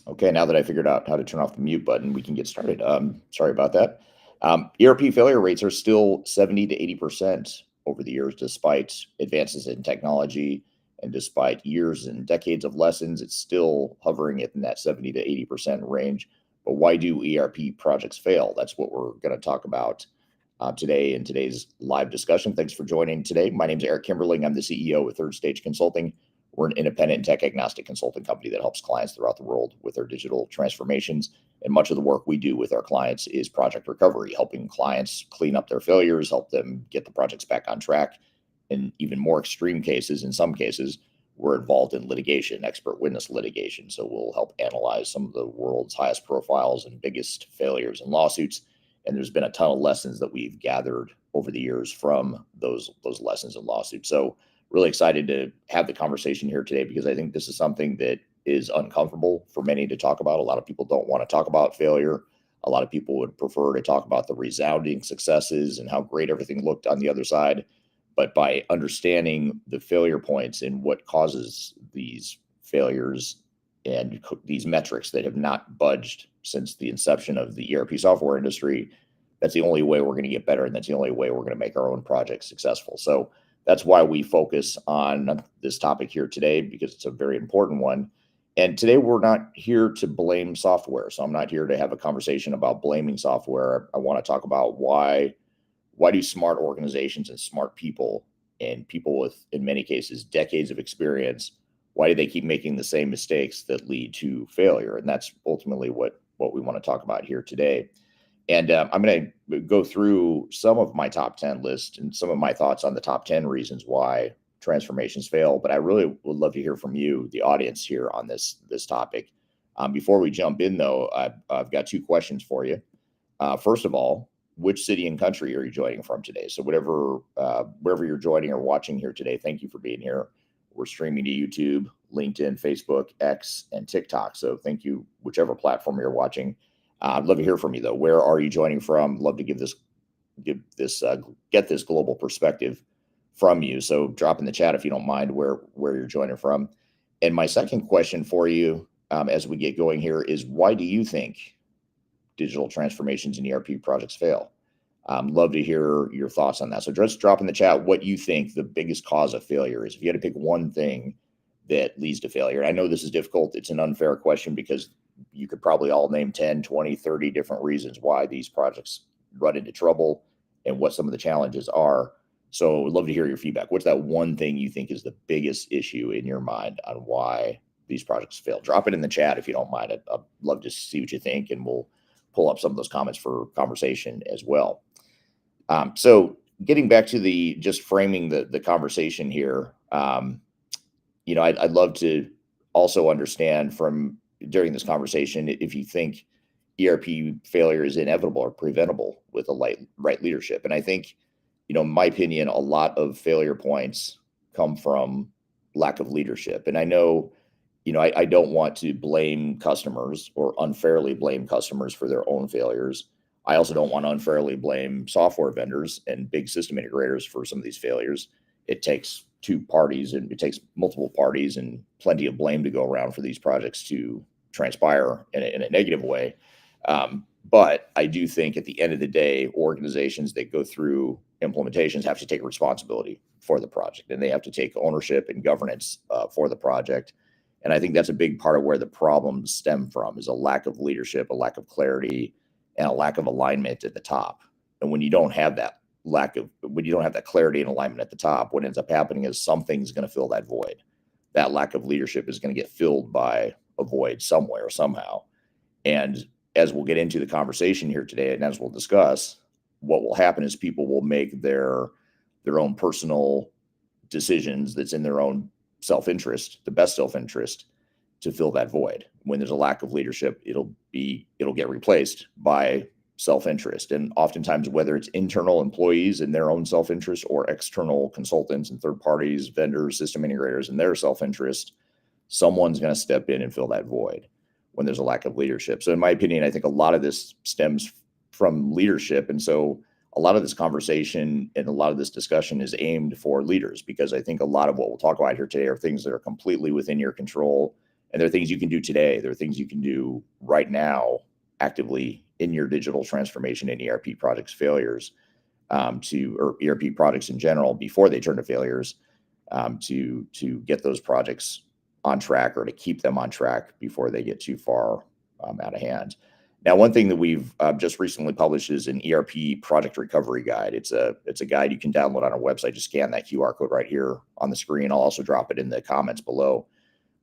Okay, now that I figured out how to turn off the mute button, we can get started. Sorry about that. ERP failure rates are still 70 to 80% over the years, despite advances in technology and despite years and decades of lessons. It's still hovering in that 70 to 80% range. But why do ERP projects fail? That's what we're going to talk about today in today's live discussion. Thanks for joining today. My name is 𝗥𝗘𝗔𝗦𝗢𝗡𝗦. I'm the CEO of Third Stage Consulting. We're an independent and tech-agnostic consulting company that helps clients throughout the world with their digital transformations. And much of the work we do with our clients is project recovery, helping clients clean up their failures, help them get the projects back on track. In even more extreme cases, in some cases, we're involved in litigation, expert witness litigation. So we'll help analyze some of the world's highest profiles and biggest failures and lawsuits. And there's been a ton of lessons that we've gathered over the years from those lessons and lawsuits. So really excited to have the conversation here today because I think this is something that is uncomfortable for many to talk about. A lot of people don't want to talk about failure. A lot of people would prefer to talk about the resounding successes and how great everything looked on the other side. But by understanding the failure points and what causes these failures and these metrics that have not budged since the inception of the ERP software industry, that's the only way we're going to get better. And that's the only way we're going to make our own projects successful. So that's why we focus on this topic here today, because it's a very important one. And today we're not here to blame software. So I'm not here to have a conversation about blaming software. I want to talk about why do smart organizations and smart people and people with, in many cases, decades of experience, why do they keep making the same mistakes that lead to failure? And that's ultimately what we want to talk about here today. And I'm going to go through some of my top 10 list and some of my thoughts on the top 10 reasons why transformations fail. But I really would love to hear from you, the audience, here on this topic. Before we jump in, though, I've got two questions for you. First of all, which city and country are you joining from today? So wherever you're joining or watching here today, thank you for being here. We're streaming to YouTube, LinkedIn, Facebook, X, and TikTok. So thank you, whichever platform you're watching. I'd love to hear from you, though. Where are you joining from? Love to get this global perspective from you. So drop in the chat if you don't mind where you're joining from. And my second question for you, as we get going here, is why do you think digital transformations and ERP projects fail? Love to hear your thoughts on that. So just drop in the chat what you think the biggest cause of failure is. If you had to pick one thing that leads to failure, I know this is difficult. It's an unfair question because you could probably all name 10, 20, 30 different reasons why these projects run into trouble and what some of the challenges are. So I'd love to hear your feedback. What's that one thing you think is the biggest issue in your mind on why these projects fail? Drop it in the chat if you don't mind. I'd love to see what you think, and we'll pull up some of those comments for conversation as well. So getting back to just framing the conversation here, I'd love to also understand from during this conversation if you think ERP failure is inevitable or preventable with right leadership. And I think, in my opinion, a lot of failure points come from lack of leadership. And I know, I don't want to blame customers or unfairly blame customers for their own failures. I also don't want to unfairly blame software vendors and big system integrators for some of these failures. It takes two parties and it takes multiple parties and plenty of blame to go around for these projects to transpire in a negative way. But I do think at the end of the day, organizations that go through implementations have to take responsibility for the project, and they have to take ownership and governance for the project. And I think that's a big part of where the problems stem from, is a lack of leadership, a lack of clarity, and a lack of alignment at the top. And when you don't have that clarity and alignment at the top, what ends up happening is something's going to fill that void. That lack of leadership is going to get filled by a void somewhere, somehow. And as we'll get into the conversation here today, and as we'll discuss, what will happen is people will make their own personal decisions that's in their own self-interest, the best self-interest, to fill that void. When there's a lack of leadership, it'll get replaced by self-interest. And oftentimes, whether it's internal employees and their own self-interest or external consultants and third parties, vendors, system integrators and their self-interest, someone's going to step in and fill that void when there's a lack of leadership. So in my opinion, I think a lot of this stems from leadership. And so a lot of this conversation and a lot of this discussion is aimed for leaders, because I think a lot of what we'll talk about here today are things that are completely within your control And there are things you can do today. There are things you can do right now actively in your digital transformation and ERP projects failures or ERP projects in general before they turn to failures to get those projects on track or to keep them on track before they get too far out of hand. Now, one thing that we've just recently published is an ERP project recovery guide. It's a guide you can download on our website. Just scan that QR code right here on the screen. I'll also drop it in the comments below.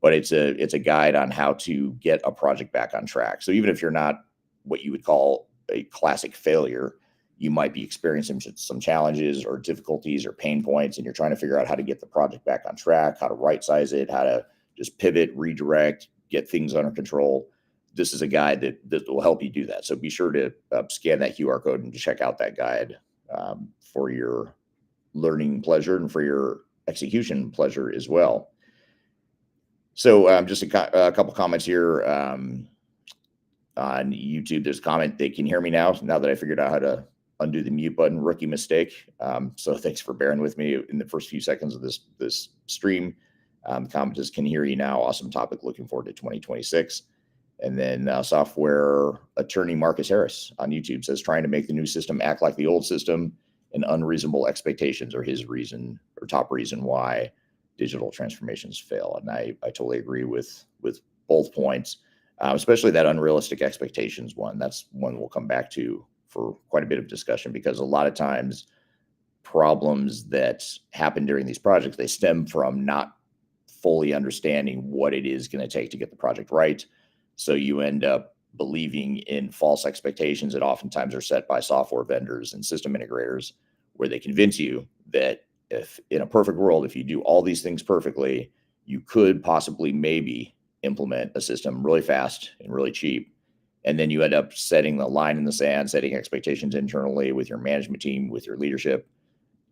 But it's a guide on how to get a project back on track. So even if you're not what you would call a classic failure, you might be experiencing some challenges or difficulties or pain points, and you're trying to figure out how to get the project back on track, how to right size it, how to just pivot, redirect, get things under control. This is a guide that will help you do that. So be sure to scan that QR code and check out that guide for your learning pleasure and for your execution pleasure as well. So just a couple comments here on YouTube. There's a comment, they can hear me now that I figured out how to undo the mute button, rookie mistake. So thanks for bearing with me in the first few seconds of this stream. The comment is, can hear you now. Awesome topic. Looking forward to 2026. And then software attorney Marcus Harris on YouTube says, trying to make the new system act like the old system and unreasonable expectations are his reason or top reason why digital transformations fail. And I totally agree with both points, especially that unrealistic expectations one. That's one we'll come back to for quite a bit of discussion, because a lot of times problems that happen during these projects, they stem from not fully understanding what it is going to take to get the project right. So you end up believing in false expectations that oftentimes are set by software vendors and system integrators, where they convince you that if in a perfect world, if you do all these things perfectly, you could possibly maybe implement a system really fast and really cheap. And then you end up setting the line in the sand, setting expectations internally with your management team, with your leadership.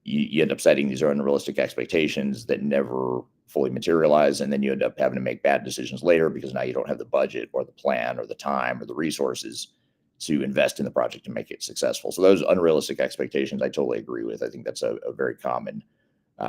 You end up setting these unrealistic expectations that never fully materialize. And then you end up having to make bad decisions later because now you don't have the budget or the plan or the time or the resources to invest in the project to make it successful. So those unrealistic expectations, I totally agree with. I think that's a very common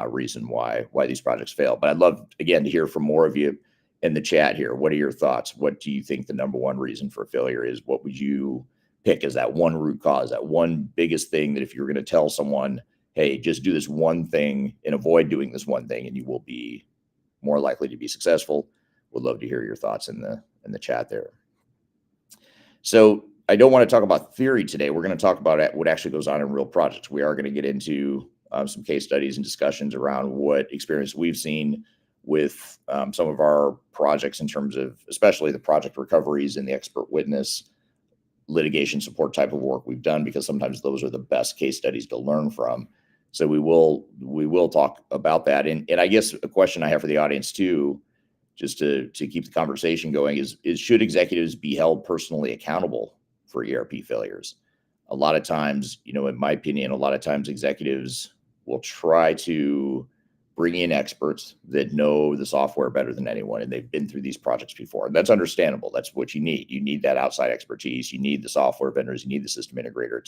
reason why these projects fail. But I'd love, again, to hear from more of you in the chat here. What are your thoughts? What do you think the number one reason for failure is? What would you pick as that one root cause, that one biggest thing that if you're going to tell someone, hey, just do this one thing and avoid doing this one thing, and you will be more likely to be successful? Would love to hear your thoughts in the chat there. So I don't want to talk about theory today. We're going to talk about what actually goes on in real projects. We are going to get into some case studies and discussions around what experience we've seen with some of our projects in terms of especially the project recoveries and the expert witness litigation support type of work we've done, because sometimes those are the best case studies to learn from. So we will talk about that. And I guess a question I have for the audience too, just to keep the conversation going, is should executives be held personally accountable for ERP failures? A lot of times, in my opinion, a lot of times executives will try to bring in experts that know the software better than anyone, and they've been through these projects before. And that's understandable. That's what you need. You need that outside expertise. You need the software vendors. You need the system integrator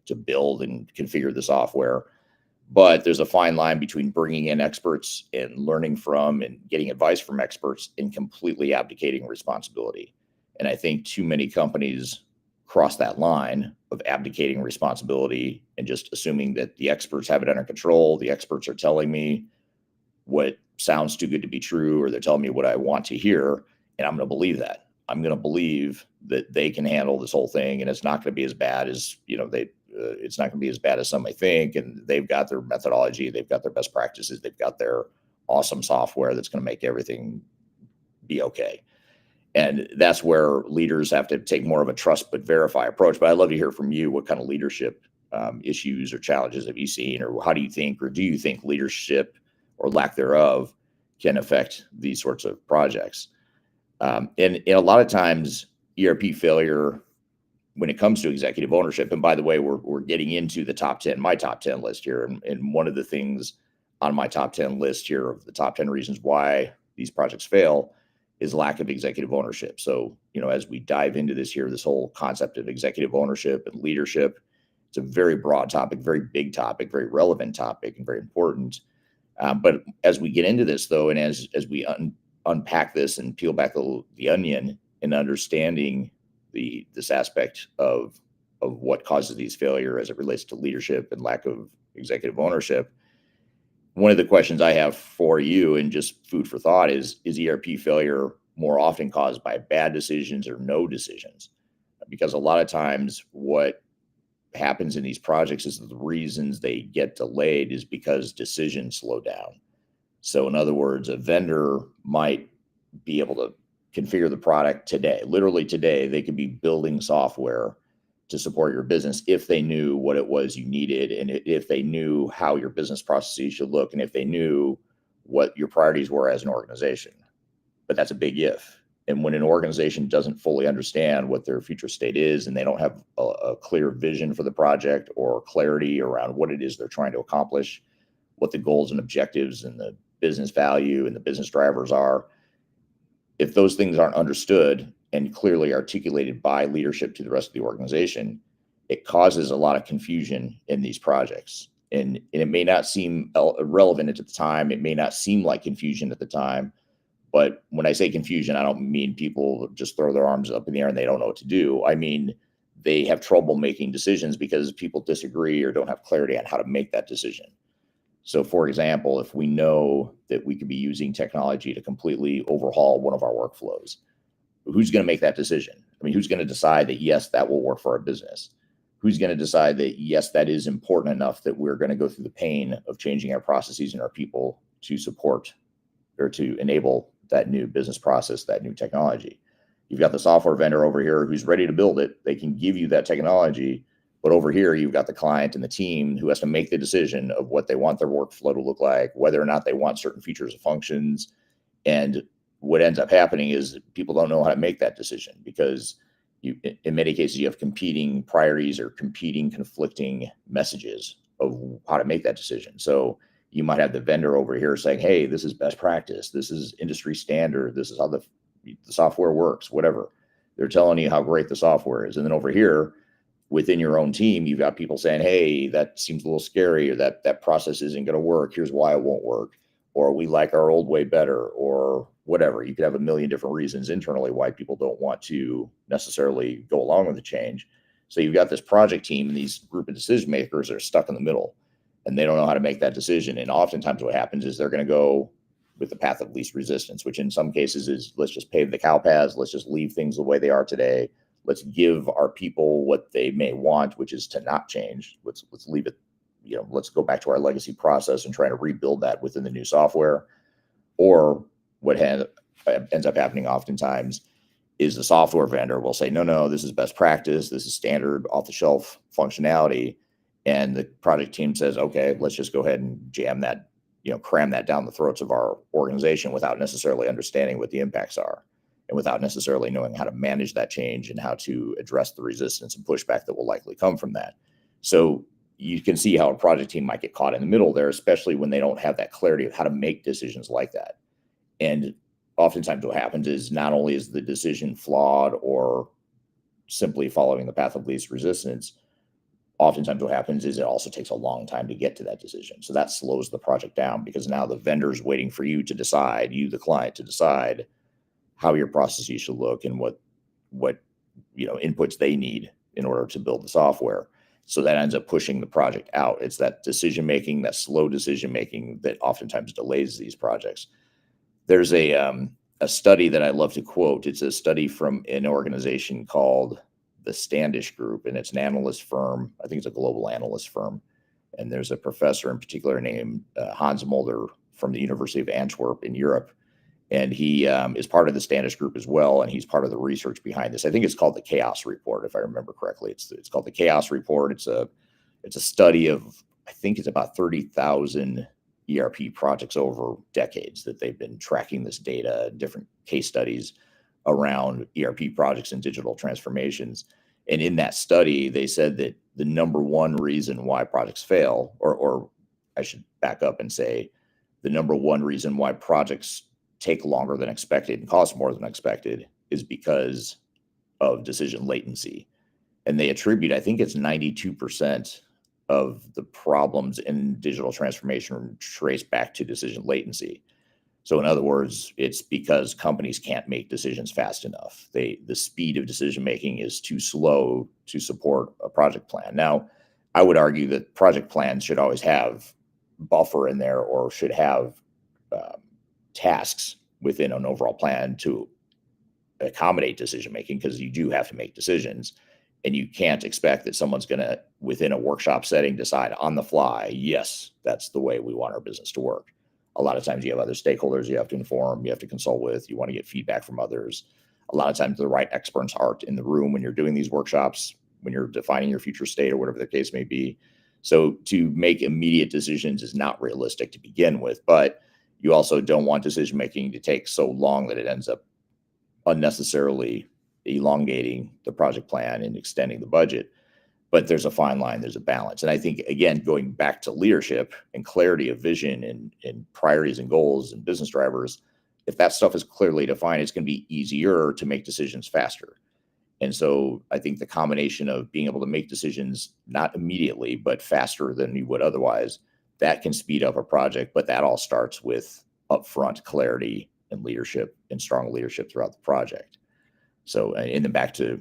to build and configure the software. But there's a fine line between bringing in experts and learning from and getting advice from experts and completely abdicating responsibility. And I think too many companies cross that line of abdicating responsibility and just assuming that the experts have it under control. The experts are telling me what sounds too good to be true, or they're telling me what I want to hear, and I'm going to believe that. I'm going to believe that they can handle this whole thing, and it's not going to be as bad as, it's not going to be as bad as some may think. And they've got their methodology, they've got their best practices, they've got their awesome software that's going to make everything be okay. And that's where leaders have to take more of a trust but verify approach. But I'd love to hear from you. What kind of leadership issues or challenges have you seen, or how do you think, or do you think leadership or lack thereof can affect these sorts of projects? And a lot of times ERP failure, when it comes to executive ownership, and by the way, we're getting into the top 10, my top 10 list here. And one of the things on my top 10 list here of the top 10 reasons why these projects fail is lack of executive ownership. So, as we dive into this here, this whole concept of executive ownership and leadership, it's a very broad topic, very big topic, very relevant topic, and very important. But as we get into this, though, and as we unpack this and peel back the onion and understanding this aspect of what causes these failure as it relates to leadership and lack of executive ownership, one of the questions I have for you, and just food for thought, is ERP failure more often caused by bad decisions or no decisions? Because a lot of times what happens in these projects is the reasons they get delayed is because decisions slow down. So in other words, a vendor might be able to configure the product today. Literally today, they could be building software to support your business if they knew what it was you needed, and if they knew how your business processes should look, and if they knew what your priorities were as an organization. But that's a big if. And when an organization doesn't fully understand what their future state is, and they don't have a clear vision for the project or clarity around what it is they're trying to accomplish, what the goals and objectives and the business value and the business drivers are, if those things aren't understood and clearly articulated by leadership to the rest of the organization, it causes a lot of confusion in these projects. And it may not seem relevant at the time. It may not seem like confusion at the time. But when I say confusion, I don't mean people just throw their arms up in the air and they don't know what to do. I mean, they have trouble making decisions because people disagree or don't have clarity on how to make that decision. So for example, if we know that we could be using technology to completely overhaul one of our workflows, who's going to make that decision? I mean, who's going to decide that, yes, that will work for our business? Who's going to decide that, yes, that is important enough that we're going to go through the pain of changing our processes and our people to support or to enable that new business process, that new technology? You've got the software vendor over here who's ready to build it. They can give you that technology. But over here, you've got the client and the team who has to make the decision of what they want their workflow to look like, whether or not they want certain features or functions. And what ends up happening is people don't know how to make that decision because in many cases, you have competing priorities or competing conflicting messages of how to make that decision. So you might have the vendor over here saying, hey, this is best practice. This is industry standard. This is how the software works, whatever. They're telling you how great the software is. And then over here, within your own team, you've got people saying, hey, that seems a little scary, or that process isn't going to work. Here's why it won't work. Or we like our old way better, or whatever. You could have a million different reasons internally why people don't want to necessarily go along with the change. So you've got this project team and these group of decision makers are stuck in the middle and they don't know how to make that decision. And oftentimes what happens is they're going to go with the path of least resistance, which in some cases is, let's just pave the cow paths. Let's just leave things the way they are today. Let's give our people what they may want, which is to not change. Let's leave it, let's go back to our legacy process and try to rebuild that within the new software. Or what ends up happening oftentimes is the software vendor will say, no, this is best practice. This is standard off the shelf functionality. And the project team says, okay, let's just go ahead and jam that, cram that down the throats of our organization without necessarily understanding what the impacts are, and without necessarily knowing how to manage that change and how to address the resistance and pushback that will likely come from that. So you can see how a project team might get caught in the middle there, especially when they don't have that clarity of how to make decisions like that. And oftentimes what happens is not only is the decision flawed or simply following the path of least resistance, oftentimes what happens is it also takes a long time to get to that decision. So that slows the project down because now the vendor's waiting for you to decide, you, the client, to decide how your processes should look and what inputs they need in order to build the software. So that ends up pushing the project out. It's that decision making, that slow decision making, that oftentimes delays these projects. There's a study that I love to quote. It's a study from an organization called the Standish Group, and it's an analyst firm. I think it's a global analyst firm. And there's a professor in particular named Hans Mulder from the University of Antwerp in Europe. And he is part of the Standish Group as well, and he's part of the research behind this. I think it's called the Chaos Report, if I remember correctly. It's called the Chaos Report. It's a study of, I think it's about 30,000 ERP projects over decades that they've been tracking this data, different case studies around ERP projects and digital transformations. And in that study, they said that the number one reason why projects fail, or I should back up and say the number one reason why projects take longer than expected and cost more than expected, is because of decision latency. And they attribute, I think it's 92% of the problems in digital transformation trace back to decision latency. So in other words, it's because companies can't make decisions fast enough. The speed of decision making is too slow to support a project plan. Now, I would argue that project plans should always have buffer in there, or should have tasks within an overall plan to accommodate decision making, because you do have to make decisions, and you can't expect that someone's going to, within a workshop setting, decide on the fly, yes, that's the way we want our business to work. A lot of times you have other stakeholders you have to inform, you have to consult with, you want to get feedback from others. A lot of times the right experts aren't in the room when you're doing these workshops, when you're defining your future state or whatever the case may be. So to make immediate decisions is not realistic to begin with, but you also don't want decision making to take so long that it ends up unnecessarily elongating the project plan and extending the budget. But there's a fine line, there's a balance. And I think, again, going back to leadership and clarity of vision and priorities and goals and business drivers, if that stuff is clearly defined, it's going to be easier to make decisions faster. And so I think the combination of being able to make decisions not immediately, but faster than you would otherwise, that can speed up a project. But that all starts with upfront clarity and leadership, and strong leadership throughout the project. So, and then back to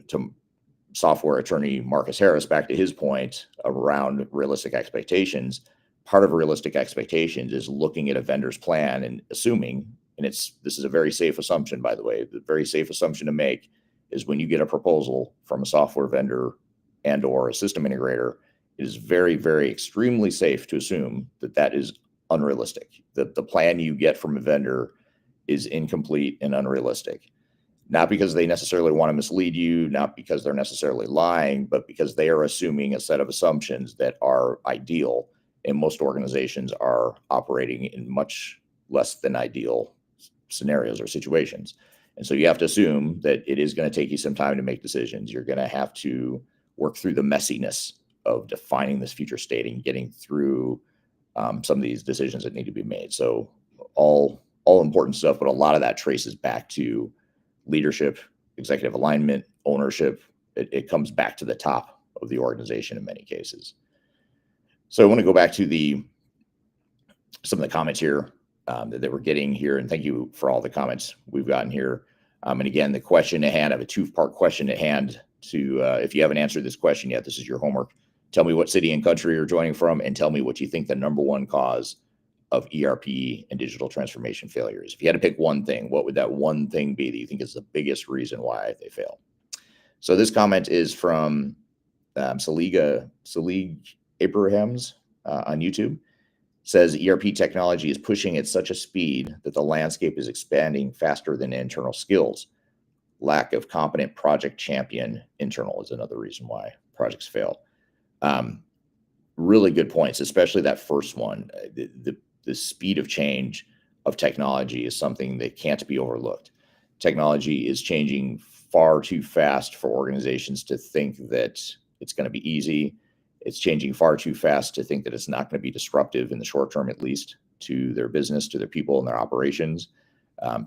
software attorney Marcus Harris, back to his point around realistic expectations. Part of realistic expectations is looking at a vendor's plan and assuming, and this is a very safe assumption, by the way, the very safe assumption to make is when you get a proposal from a software vendor and or a system integrator, it is very, very extremely safe to assume that that is unrealistic, that the plan you get from a vendor is incomplete and unrealistic. Not because they necessarily want to mislead you, not because they're necessarily lying, but because they are assuming a set of assumptions that are ideal. And most organizations are operating in much less than ideal scenarios or situations. And so you have to assume that it is going to take you some time to make decisions. You're going to have to work through the messiness of defining this future state and getting through some of these decisions that need to be made. So all important stuff, but a lot of that traces back to leadership, executive alignment, ownership. It comes back to the top of the organization in many cases. So I want to go back to some of the comments here that we're getting here, and thank you for all the comments we've gotten here. And again, the question at hand, I have a two-part question at hand. If you haven't answered this question yet, this is your homework. Tell me what city and country you're joining from, and tell me what you think the number one cause of ERP and digital transformation failures. If you had to pick one thing, what would that one thing be that you think is the biggest reason why they fail? So this comment is from 𝗙𝗥𝗘𝗦𝗢𝗥𝗠𝗦 on YouTube. Says ERP technology is pushing at such a speed that the landscape is expanding faster than internal skills. Lack of competent project champion internal is another reason why projects fail. Really good points, especially that first one. The speed of change of technology is something that can't be overlooked. Technology is changing far too fast for organizations to think that it's going to be easy. It's changing far too fast to think that it's not going to be disruptive in the short term, at least, to their business, to their people and their operations.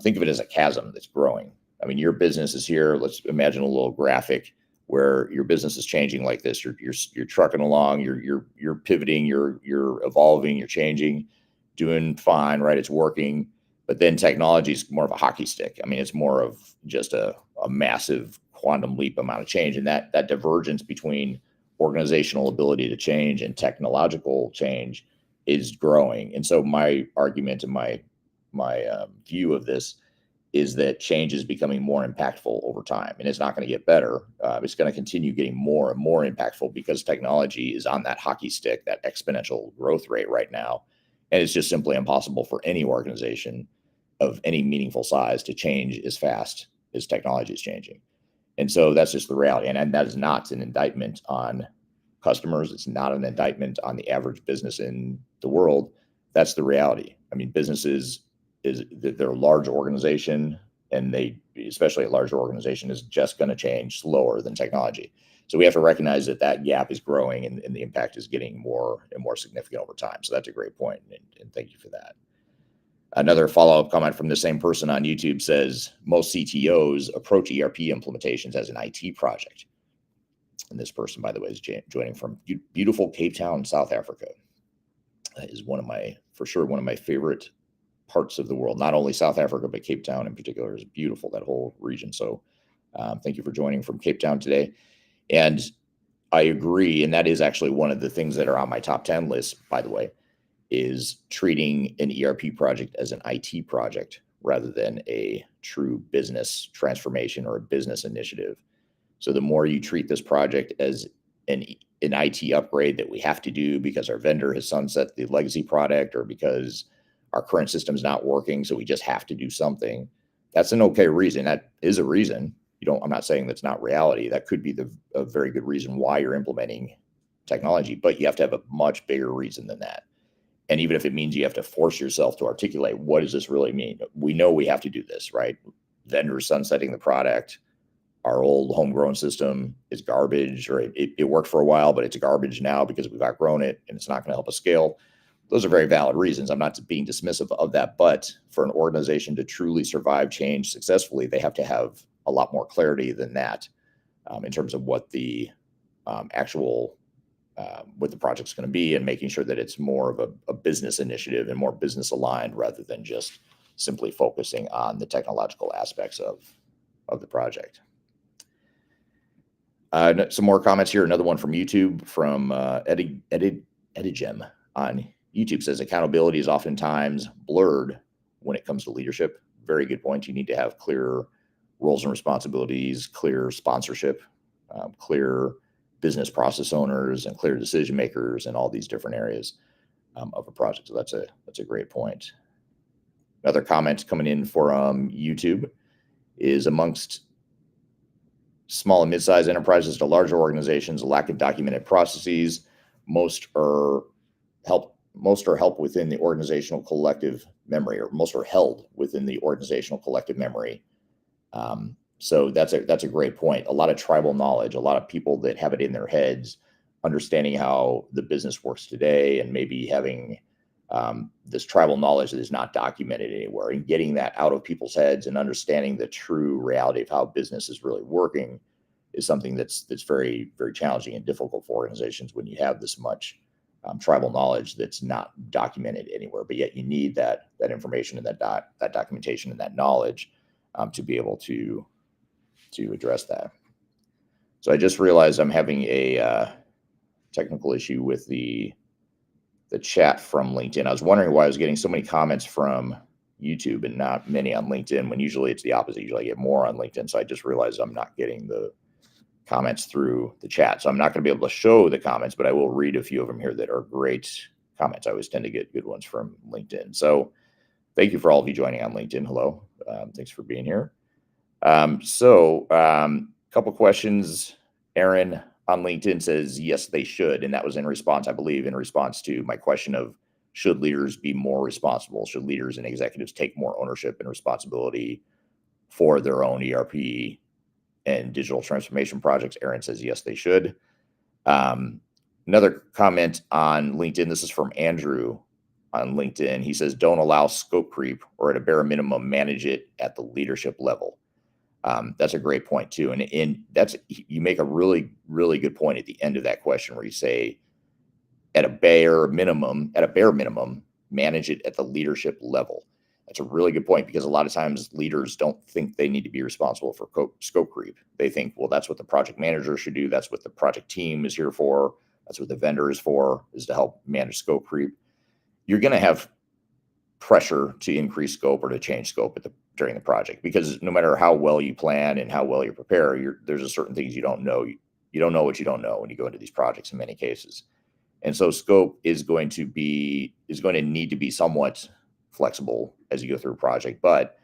Think of it as a chasm that's growing. I mean, your business is here. Let's imagine a little graphic where your business is changing like this. You're trucking along. You're pivoting. You're evolving. You're changing. Doing fine, right? It's working. But then technology is more of a hockey stick. I mean, it's more of just a massive quantum leap amount of change. And that divergence between organizational ability to change and technological change is growing. And so my argument and my view of this is that change is becoming more impactful over time, and it's not going to get better. It's going to continue getting more and more impactful because technology is on that hockey stick, that exponential growth rate right now. And it's just simply impossible for any organization of any meaningful size to change as fast as technology is changing. And so that's just the reality. And that is not an indictment on customers. It's not an indictment on the average business in the world. That's the reality. I mean, businesses, they're a large organization, and especially a larger organization, is just going to change slower than technology. So we have to recognize that gap is growing, and the impact is getting more and more significant over time. So that's a great point, and thank you for that. Another follow-up comment from the same person on YouTube says, most CTOs approach ERP implementations as an IT project. And this person, by the way, is joining from beautiful Cape Town, South Africa. That is for sure one of my favorite parts of the world, not only South Africa, but Cape Town in particular is beautiful, that whole region. So thank you for joining from Cape Town today. And I agree. And that is actually one of the things that are on my top 10 list, by the way, is treating an ERP project as an IT project rather than a true business transformation or a business initiative. So the more you treat this project as an IT upgrade that we have to do because our vendor has sunset the legacy product or because our current system is not working, so we just have to do something, that's an okay reason. That is a reason. I'm not saying that's not reality. That could be a very good reason why you're implementing technology, but you have to have a much bigger reason than that. And even if it means you have to force yourself to articulate, what does this really mean? We know we have to do this, right? Vendors sunsetting the product. Our old homegrown system is garbage, or it worked for a while, but it's garbage now because we've outgrown it and it's not going to help us scale. Those are very valid reasons. I'm not being dismissive of that, but for an organization to truly survive change successfully, they have to have a lot more clarity than that in terms of what the actual what the project's going to be, and making sure that it's more of a business initiative and more business aligned rather than just simply focusing on the technological aspects of the project. Some more comments here. Another one from YouTube from 𝗥𝗘𝗔𝗦𝗢𝗡𝗦 on YouTube says accountability is oftentimes blurred when it comes to leadership. Very good point. You need to have clear roles and responsibilities, clear sponsorship, clear business process owners, and clear decision makers in all these different areas of a project. So that's a great point. Another comment coming in from YouTube is amongst small and mid-sized enterprises to larger organizations, a lack of documented processes. Most are held within the organizational collective memory, or most are held within the organizational collective memory. So that's a great point. A lot of tribal knowledge, a lot of people that have it in their heads, understanding how the business works today, and maybe having this tribal knowledge that is not documented anywhere, and getting that out of people's heads and understanding the true reality of how business is really working is something that's very, very challenging and difficult for organizations when you have this much tribal knowledge that's not documented anywhere. But yet you need that information and that documentation and that knowledge to be able to address that. So I just realized I'm having a technical issue with the chat from LinkedIn. I was wondering why I was getting so many comments from YouTube and not many on LinkedIn, when usually it's the opposite. Usually I get more on LinkedIn. So I just realized I'm not getting the comments through the chat. So I'm not going to be able to show the comments, but I will read a few of them here that are great comments. I always tend to get good ones from LinkedIn. So thank you for all of you joining on LinkedIn. Hello. Thanks for being here. Couple questions. Aaron on LinkedIn says, yes, they should. And that was in response, I believe, in response to my question of, should leaders be more responsible? Should leaders and executives take more ownership and responsibility for their own ERP and digital transformation projects? Aaron says, yes, they should. Another comment on LinkedIn. This is from Andrew on LinkedIn. He says, don't allow scope creep, or at a bare minimum, manage it at the leadership level. That's a great point too. And you make a really, really good point at the end of that question, where you say, at a bare minimum, manage it at the leadership level. That's a really good point, because a lot of times leaders don't think they need to be responsible for scope creep. They think, well, that's what the project manager should do. That's what the project team is here for. That's what the vendor is for, is to help manage scope creep. You're going to have pressure to increase scope or to change scope during the project, because no matter how well you plan and how well you prepare, there's a certain things you don't know. You don't know what you don't know when you go into these projects in many cases. And so scope is going to need to be somewhat flexible as you go through a project, but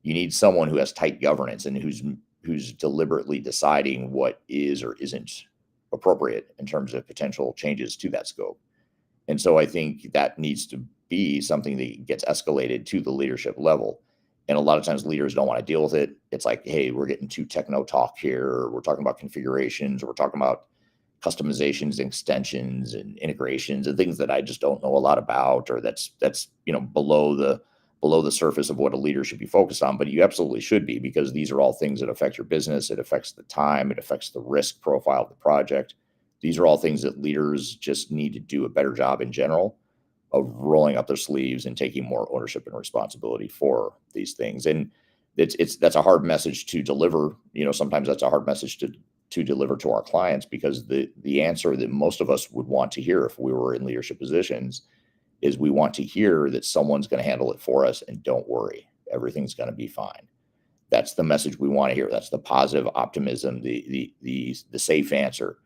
you need someone who has tight governance and who's deliberately deciding what is or isn't appropriate in terms of potential changes to that scope. And so I think that needs to be something that gets escalated to the leadership level. And a lot of times leaders don't want to deal with it. It's like, hey, we're getting too techno talk here. We're talking about configurations, or we're talking about customizations and extensions and integrations and things that I just don't know a lot about, or that's below the surface of what a leader should be focused on. But you absolutely should be, because these are all things that affect your business. It affects the time. It affects the risk profile of the project. These are all things that leaders just need to do a better job in general rolling up their sleeves and taking more ownership and responsibility for these things. And that's a hard message to deliver. Sometimes that's a hard message to deliver to our clients, because the answer that most of us would want to hear if we were in leadership positions is we want to hear that someone's going to handle it for us, and don't worry, everything's going to be fine. That's the message we want to hear. That's the positive optimism, the safe answer.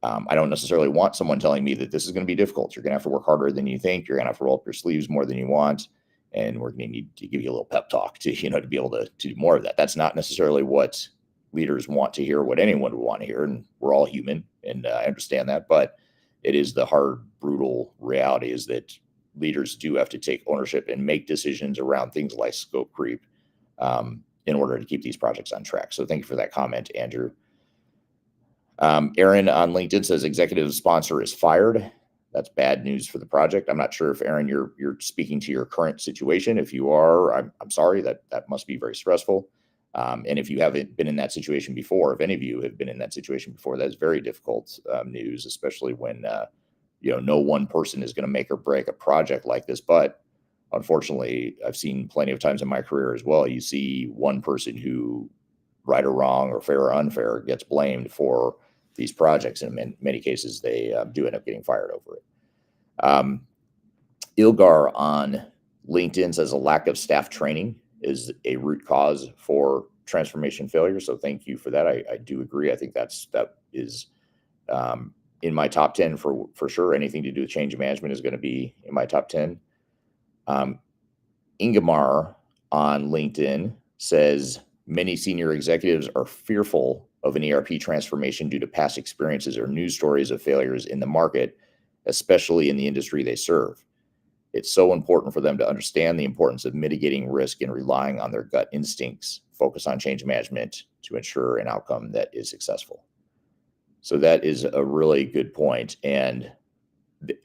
I don't necessarily want someone telling me that this is going to be difficult. You're going to have to work harder than you think. You're going to have to roll up your sleeves more than you want. And we're going to need to give you a little pep talk to be able to do more of that. That's not necessarily what leaders want to hear, what anyone would want to hear. And we're all human, and I understand that. But it is the hard, brutal reality is that leaders do have to take ownership and make decisions around things like scope creep in order to keep these projects on track. So thank you for that comment, Andrew. Aaron on LinkedIn says executive sponsor is fired. That's bad news for the project. I'm not sure if, Aaron, you're speaking to your current situation. If you are, I'm sorry. That must be very stressful. And if you haven't been in that situation before, if any of you have been in that situation before, that's very difficult news, especially when no one person is going to make or break a project like this. But unfortunately, I've seen plenty of times in my career as well. You see one person who, right or wrong or fair or unfair, gets blamed for these projects. And in many cases, they do end up getting fired over it. Ilgar on LinkedIn says a lack of staff training is a root cause for transformation failure. So thank you for that. I do agree. I think that is in my top 10 for sure. Anything to do with change management is going to be in my top 10. Ingemar on LinkedIn says many senior executives are fearful of an ERP transformation due to past experiences or news stories of failures in the market, especially in the industry they serve. It's so important for them to understand the importance of mitigating risk and relying on their gut instincts, focus on change management to ensure an outcome that is successful. So that is a really good point. And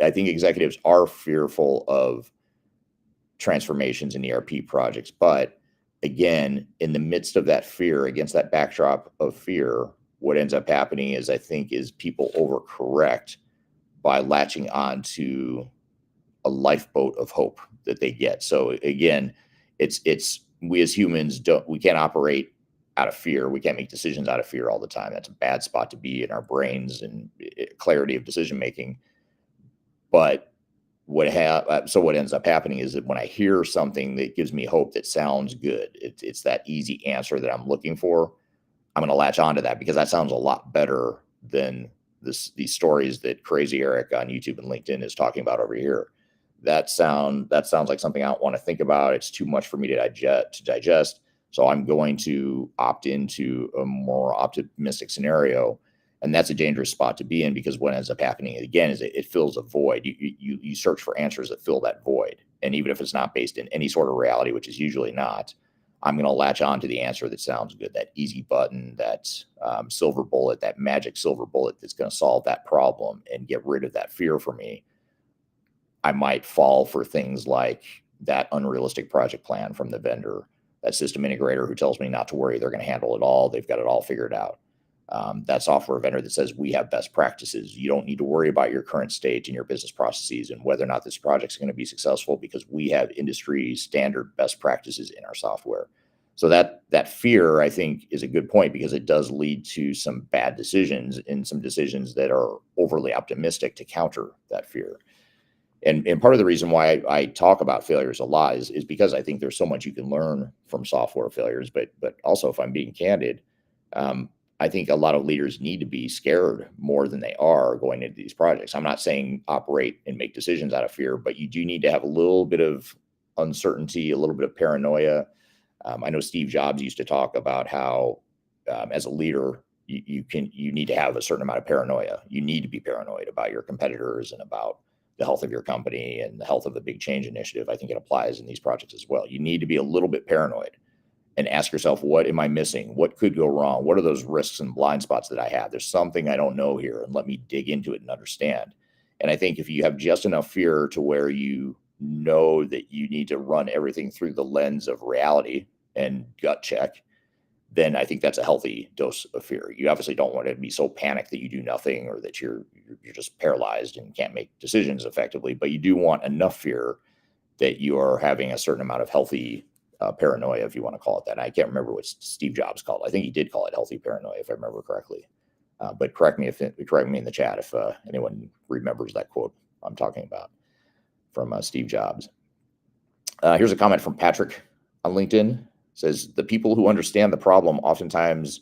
I think executives are fearful of transformations in ERP projects. But again, in the midst of that fear, against that backdrop of fear, what ends up happening is, I think, is people overcorrect by latching on to a lifeboat of hope that they get. So again, it's we as humans we can't operate out of fear. We can't make decisions out of fear all the time. That's a bad spot to be in our brains and clarity of decision making. But what ends up happening is that when I hear something that gives me hope that sounds good, it's that easy answer that I'm looking for, I'm going to latch onto that because that sounds a lot better than these stories that Crazy Eric on YouTube and LinkedIn is talking about over here. That sounds like something I don't want to think about. It's too much for me to digest. So I'm going to opt into a more optimistic scenario. And that's a dangerous spot to be in, because what ends up happening again is it fills a void. You search for answers that fill that void. And even if it's not based in any sort of reality, which is usually not, I'm going to latch on to the answer that sounds good, that easy button, that silver bullet, that magic silver bullet that's going to solve that problem and get rid of that fear for me. I might fall for things like that unrealistic project plan from the vendor, that system integrator who tells me not to worry, they're going to handle it all, they've got it all figured out. That software vendor that says we have best practices. You don't need to worry about your current state and your business processes and whether or not this project is going to be successful because we have industry standard best practices in our software. So that fear, I think, is a good point, because it does lead to some bad decisions and some decisions that are overly optimistic to counter that fear. And part of the reason why I talk about failures a lot is because I think there's so much you can learn from software failures, but also, if I'm being candid, I think a lot of leaders need to be scared more than they are going into these projects. I'm not saying operate and make decisions out of fear, but you do need to have a little bit of uncertainty, a little bit of paranoia. I know Steve Jobs used to talk about how, as a leader, you need to have a certain amount of paranoia. You need to be paranoid about your competitors and about the health of your company and the health of the big change initiative. I think it applies in these projects as well. You need to be a little bit paranoid and ask yourself, what am I missing? What could go wrong? What are those risks and blind spots that I have? There's something I don't know here, and let me dig into it and understand. And I think if you have just enough fear to where you know that you need to run everything through the lens of reality and gut check, then I think that's a healthy dose of fear. You obviously don't want to be so panicked that you do nothing, or that you're you're just paralyzed and can't make decisions effectively. But you do want enough fear that you are having a certain amount of healthy paranoia, if you want to call it that. I can't remember what Steve Jobs called it. I think he did call it healthy paranoia, if I remember correctly. But correct me in the chat if anyone remembers that quote I'm talking about from Steve Jobs. Here's a comment from Patrick on LinkedIn. It says, the people who understand the problem oftentimes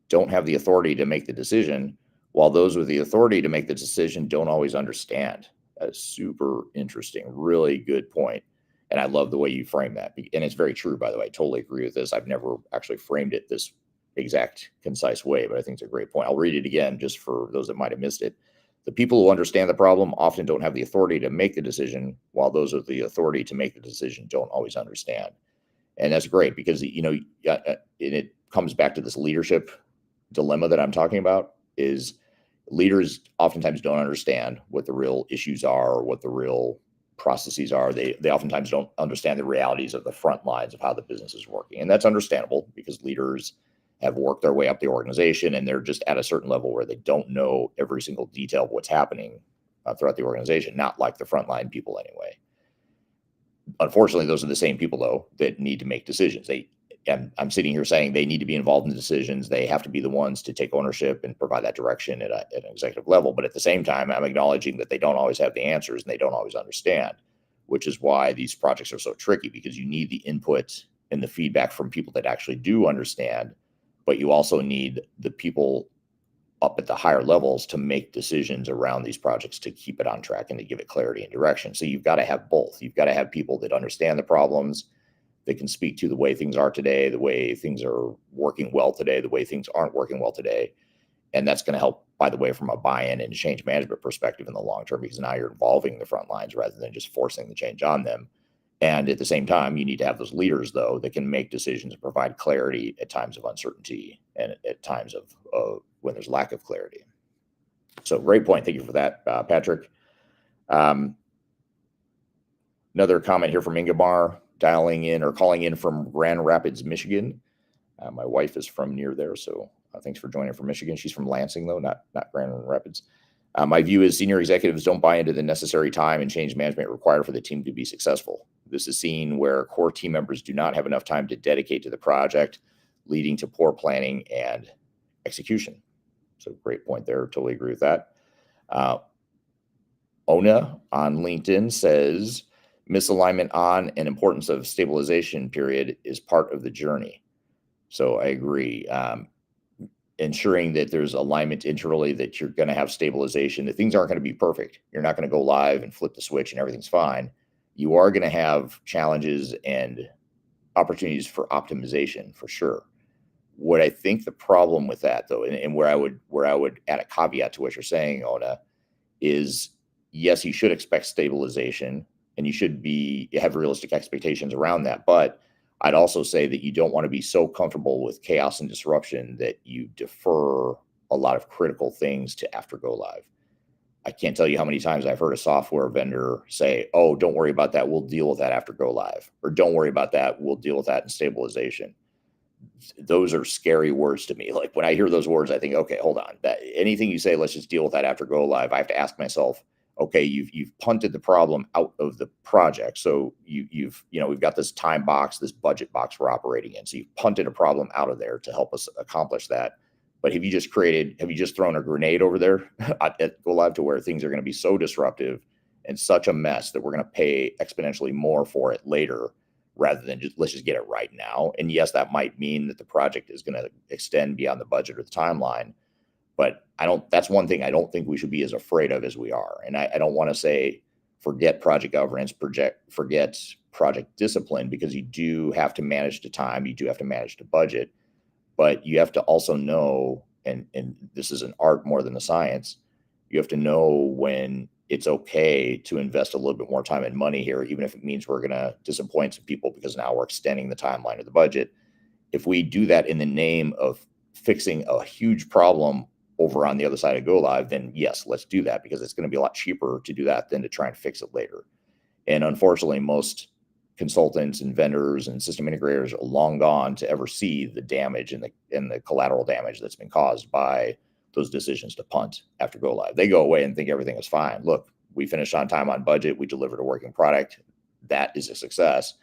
don't have the authority to make the decision, while those with the authority to make the decision don't always understand. That's super interesting. Really good point. And I love the way you frame that. And it's very true, by the way. I totally agree with this. I've never actually framed it this exact concise way, but I think it's a great point. I'll read it again just for those that might have missed it. The people who understand the problem often don't have the authority to make the decision, while those with the authority to make the decision don't always understand. And that's great because, it comes back to this leadership dilemma that I'm talking about. Is leaders oftentimes don't understand what the real issues are or what the real processes are. They oftentimes don't understand the realities of the front lines of how the business is working. And that's understandable because leaders have worked their way up the organization and they're just at a certain level where they don't know every single detail of what's happening throughout the organization, not like the frontline people anyway. Unfortunately, those are the same people, though, that need to make decisions. I'm sitting here saying they need to be involved in the decisions. They have to be the ones to take ownership and provide that direction at an executive level. But at the same time, I'm acknowledging that they don't always have the answers and they don't always understand, which is why these projects are so tricky, because you need the input and the feedback from people that actually do understand, but you also need the people up at the higher levels to make decisions around these projects to keep it on track and to give it clarity and direction. So you've got to have both. You've got to have people that understand the problems, that can speak to the way things are today, the way things are working well today, the way things aren't working well today. And that's going to help, by the way, from a buy-in and change management perspective in the long term, because now you're involving the front lines rather than just forcing the change on them. And at the same time, you need to have those leaders, though, that can make decisions and provide clarity at times of uncertainty and at times of when there's lack of clarity. So great point. Thank you for that, Patrick. Another comment here from Ingemar, dialing in or calling in from Grand Rapids, Michigan. My wife is from near there, so thanks for joining from Michigan. She's from Lansing, though, not Grand Rapids. My view is senior executives don't buy into the necessary time and change management required for the team to be successful. This is seen where core team members do not have enough time to dedicate to the project, leading to poor planning and execution. So great point there. Totally agree with that. Ona on LinkedIn says, misalignment on and importance of stabilization period is part of the journey. So I agree. Ensuring that there's alignment internally, that you're going to have stabilization, that things aren't going to be perfect. You're not going to go live and flip the switch and everything's fine. You are going to have challenges and opportunities for optimization for sure. What I think the problem with that, though, and where I would add a caveat to what you're saying, Ona, is yes, you should expect stabilization and you should have realistic expectations around that. But I'd also say that you don't want to be so comfortable with chaos and disruption that you defer a lot of critical things to after go live. I can't tell you how many times I've heard a software vendor say, oh, don't worry about that, we'll deal with that after go live, or don't worry about that, we'll deal with that in stabilization. Those are scary words to me. Like when I hear those words, I think, okay, hold on, that anything you say, let's just deal with that after go live. I have to ask myself, okay, you've punted the problem out of the project. So we've got this time box, this budget box we're operating in. So you've punted a problem out of there to help us accomplish that. But have you just thrown a grenade over there at go live to where things are going to be so disruptive and such a mess that we're going to pay exponentially more for it later, rather than let's just get it right now. And yes, that might mean that the project is going to extend beyond the budget or the timeline. But that's one thing I don't think we should be as afraid of as we are. And I don't want to say, forget project governance, forget project discipline, because you do have to manage the time. You do have to manage the budget, but you have to also know, and this is an art more than a science, you have to know when it's okay to invest a little bit more time and money here, even if it means we're going to disappoint some people because now we're extending the timeline of the budget. If we do that in the name of fixing a huge problem over on the other side of go live, then yes, let's do that, because it's going to be a lot cheaper to do that than to try and fix it later. And unfortunately, most consultants and vendors and system integrators are long gone to ever see the damage and the collateral damage that's been caused by those decisions to punt after go live. They go away and think everything is fine. Look, we finished on time, on budget. We delivered a working product. That is a success.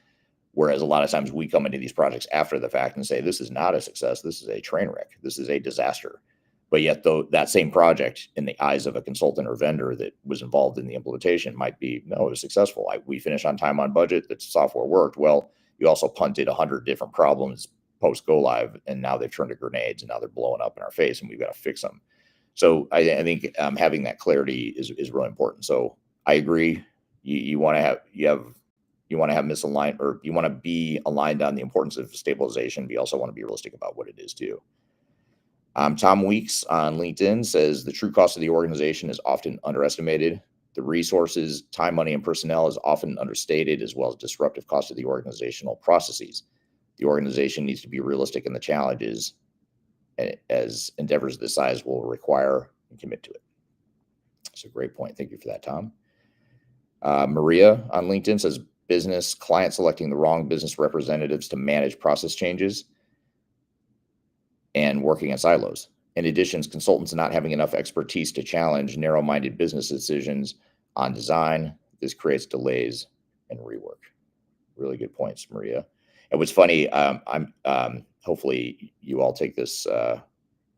Whereas a lot of times we come into these projects after the fact and say, this is not a success. This is a train wreck. This is a disaster. But yet, though, that same project in the eyes of a consultant or vendor that was involved in the implementation might be, no, it was successful. We finished on time, on budget. The software worked. Well, you also punted 100 different problems post go live, and now they've turned to grenades, and now they're blowing up in our face, and we've got to fix them. So I think having that clarity is really important. So I agree. You want to have misaligned, or you want to be aligned on the importance of stabilization, but you also want to be realistic about what it is too. Tom Weeks on LinkedIn says the true cost of the organization is often underestimated. The resources, time, money, and personnel is often understated, as well as disruptive cost of the organizational processes. The organization needs to be realistic in the challenges as endeavors this size will require, and commit to it. That's a great point. Thank you for that, Tom. Maria on LinkedIn says business client selecting the wrong business representatives to manage process changes and working in silos. In addition, consultants not having enough expertise to challenge narrow-minded business decisions on design. This creates delays and rework. Really good points, Maria. And what's funny, I'm hopefully you all take this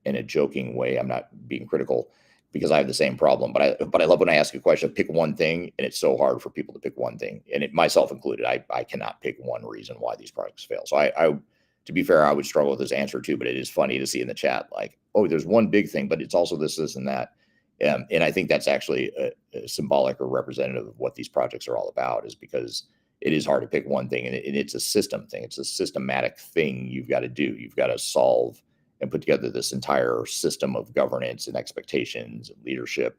in a joking way. I'm not being critical because I have the same problem. But I love when I ask a question, pick one thing, and it's so hard for people to pick one thing, and myself included. I cannot pick one reason why these products fail. So I to be fair, I would struggle with this answer too. But it is funny to see in the chat like, oh, there's one big thing, but it's also this, and that. And I think that's actually a symbolic or representative of what these projects are all about, is because it is hard to pick one thing, and it's a system thing. It's a systematic thing you've got to do. You've got to solve and put together this entire system of governance and expectations, leadership,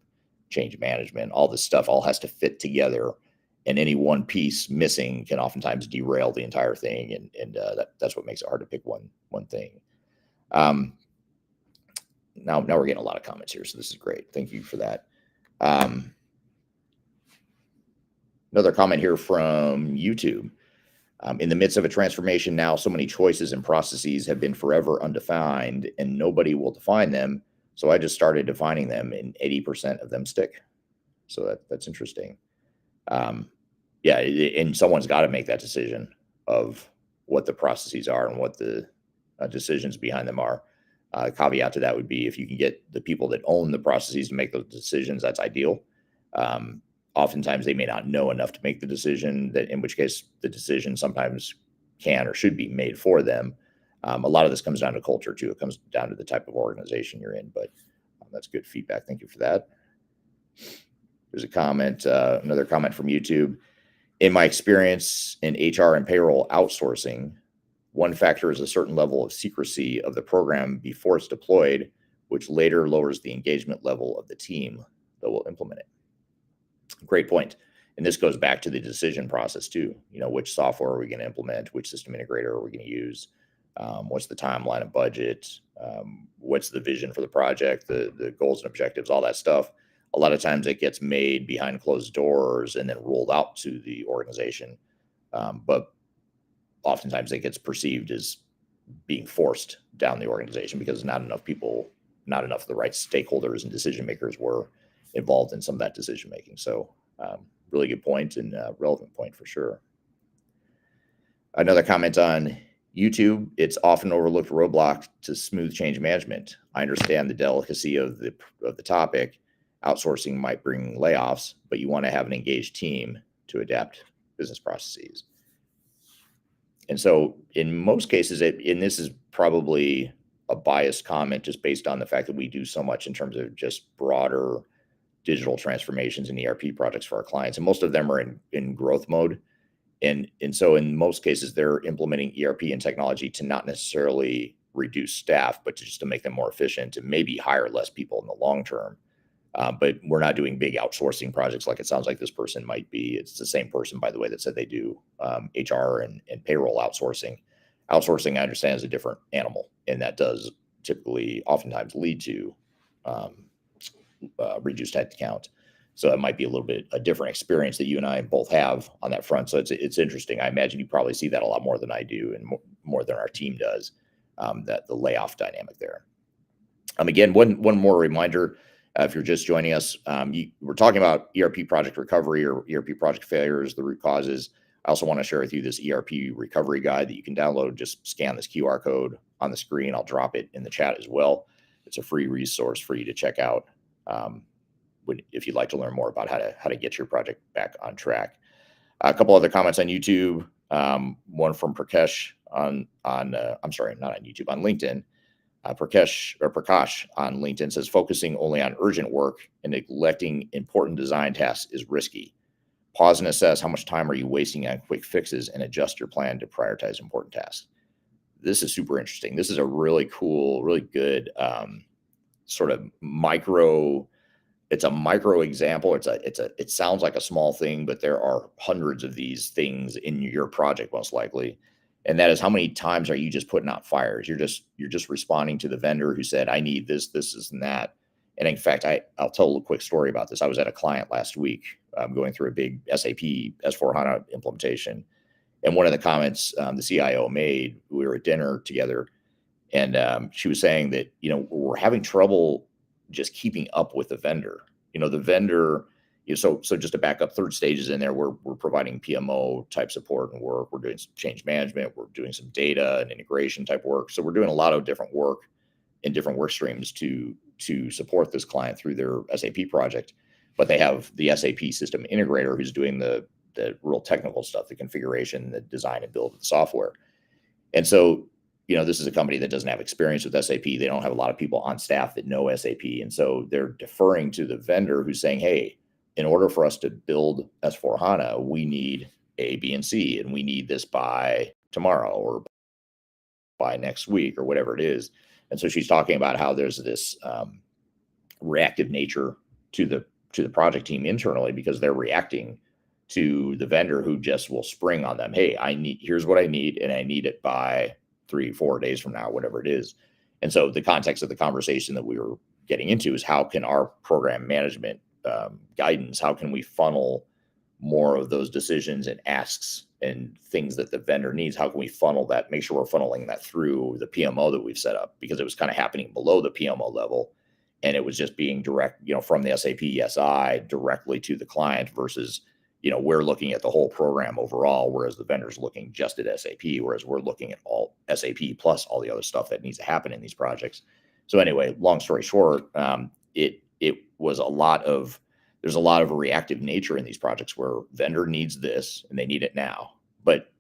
change management. All this stuff all has to fit together, and any one piece missing can oftentimes derail the entire thing. And that's what makes it hard to pick one thing. Now we're getting a lot of comments here, so this is great. Thank you for that. Another comment here from YouTube. In the midst of a transformation now, so many choices and processes have been forever undefined, and nobody will define them. So I just started defining them, and 80% of them stick. So that's interesting. Yeah, and someone's got to make that decision of what the processes are and what the decisions behind them are. Caveat to that would be if you can get the people that own the processes to make those decisions, that's ideal. Oftentimes they may not know enough to make the decision, that in which case the decision sometimes can or should be made for them. A lot of this comes down to culture too. It comes down to the type of organization you're in, but that's good feedback. Thank you for that. There's a comment, another comment from YouTube. In my experience in HR and payroll outsourcing, one factor is a certain level of secrecy of the program before it's deployed, which later lowers the engagement level of the team that will implement it. Great point. And this goes back to the decision process too. You know, which software are we going to implement? Which system integrator are we going to use? What's the timeline and budget? What's the vision for the project? The goals and objectives, all that stuff. A lot of times it gets made behind closed doors and then rolled out to the organization. But oftentimes it gets perceived as being forced down the organization because not enough people, not enough of the right stakeholders and decision makers were involved in some of that decision making. So really good point and relevant point for sure. Another comment on YouTube, it's often overlooked roadblock to smooth change management. I understand the delicacy of the topic. Outsourcing might bring layoffs, but you want to have an engaged team to adapt business processes. And so in most cases, and this is probably a biased comment just based on the fact that we do so much in terms of just broader digital transformations and ERP projects for our clients. And most of them are in growth mode. And so in most cases, they're implementing ERP and technology to not necessarily reduce staff, but just to make them more efficient and maybe hire less people in the long term. But we're not doing big outsourcing projects like it sounds like this person might be. It's the same person, by the way, that said they do HR and payroll outsourcing. Outsourcing, I understand, is a different animal, and that does typically oftentimes lead to reduced headcount. So it might be a little bit a different experience that you and I both have on that front. So it's interesting. I imagine you probably see that a lot more than I do and more than our team does, that the layoff dynamic there. Again, one more reminder, if you're just joining us, we're talking about ERP project recovery or ERP project failures, the root causes. I also want to share with you this ERP recovery guide that you can download. Just scan this QR code on the screen. I'll drop it in the chat as well. It's a free resource for you to check out if you'd like to learn more about how to get your project back on track. A couple other comments on YouTube. One from Prakash I'm sorry, not on YouTube, on LinkedIn. Prakash on LinkedIn says, focusing only on urgent work and neglecting important design tasks is risky. Pause and assess how much time are you wasting on quick fixes and adjust your plan to prioritize important tasks. This is super interesting. This is a really cool, really good sort of micro. It's a micro example. It sounds like a small thing, but there are hundreds of these things in your project most likely. And that is, how many times are you just putting out fires? You're just responding to the vendor who said, I need this, and that. And in fact, I'll tell a quick story about this. I was at a client last week going through a big SAP S/4HANA implementation. And one of the comments the CIO made, we were at dinner together, and she was saying that, we're having trouble just keeping up with the vendor. The vendor, so just to back up, third stage is in there. We're providing PMO type support and work. We're doing some change management. We're doing some data and integration type work. So we're doing a lot of different work in different work streams to support this client through their SAP project. But they have the SAP system integrator who's doing the real technical stuff, the configuration, the design and build of the software. And so, this is a company that doesn't have experience with SAP. They don't have a lot of people on staff that know SAP. And so they're deferring to the vendor who's saying, hey, in order for us to build S/4HANA, we need A, B, and C, and we need this by tomorrow or by next week or whatever it is. And so she's talking about how there's this reactive nature to the project team internally, because they're reacting to the vendor who just will spring on them. Hey, here's what I need, and I need it by 3-4 days from now, whatever it is. And so the context of the conversation that we were getting into is, how can our program management guidance, how can we funnel more of those decisions and asks and things that the vendor needs? How can we funnel that, make sure we're funneling that through the PMO that we've set up? Because it was kind of happening below the PMO level, and it was just being direct, from the SAP SI directly to the client versus, we're looking at the whole program overall, whereas the vendor's looking just at SAP, whereas we're looking at all SAP plus all the other stuff that needs to happen in these projects. So anyway, long story short, it was there's a lot of reactive nature in these projects where vendor needs this and they need it now. But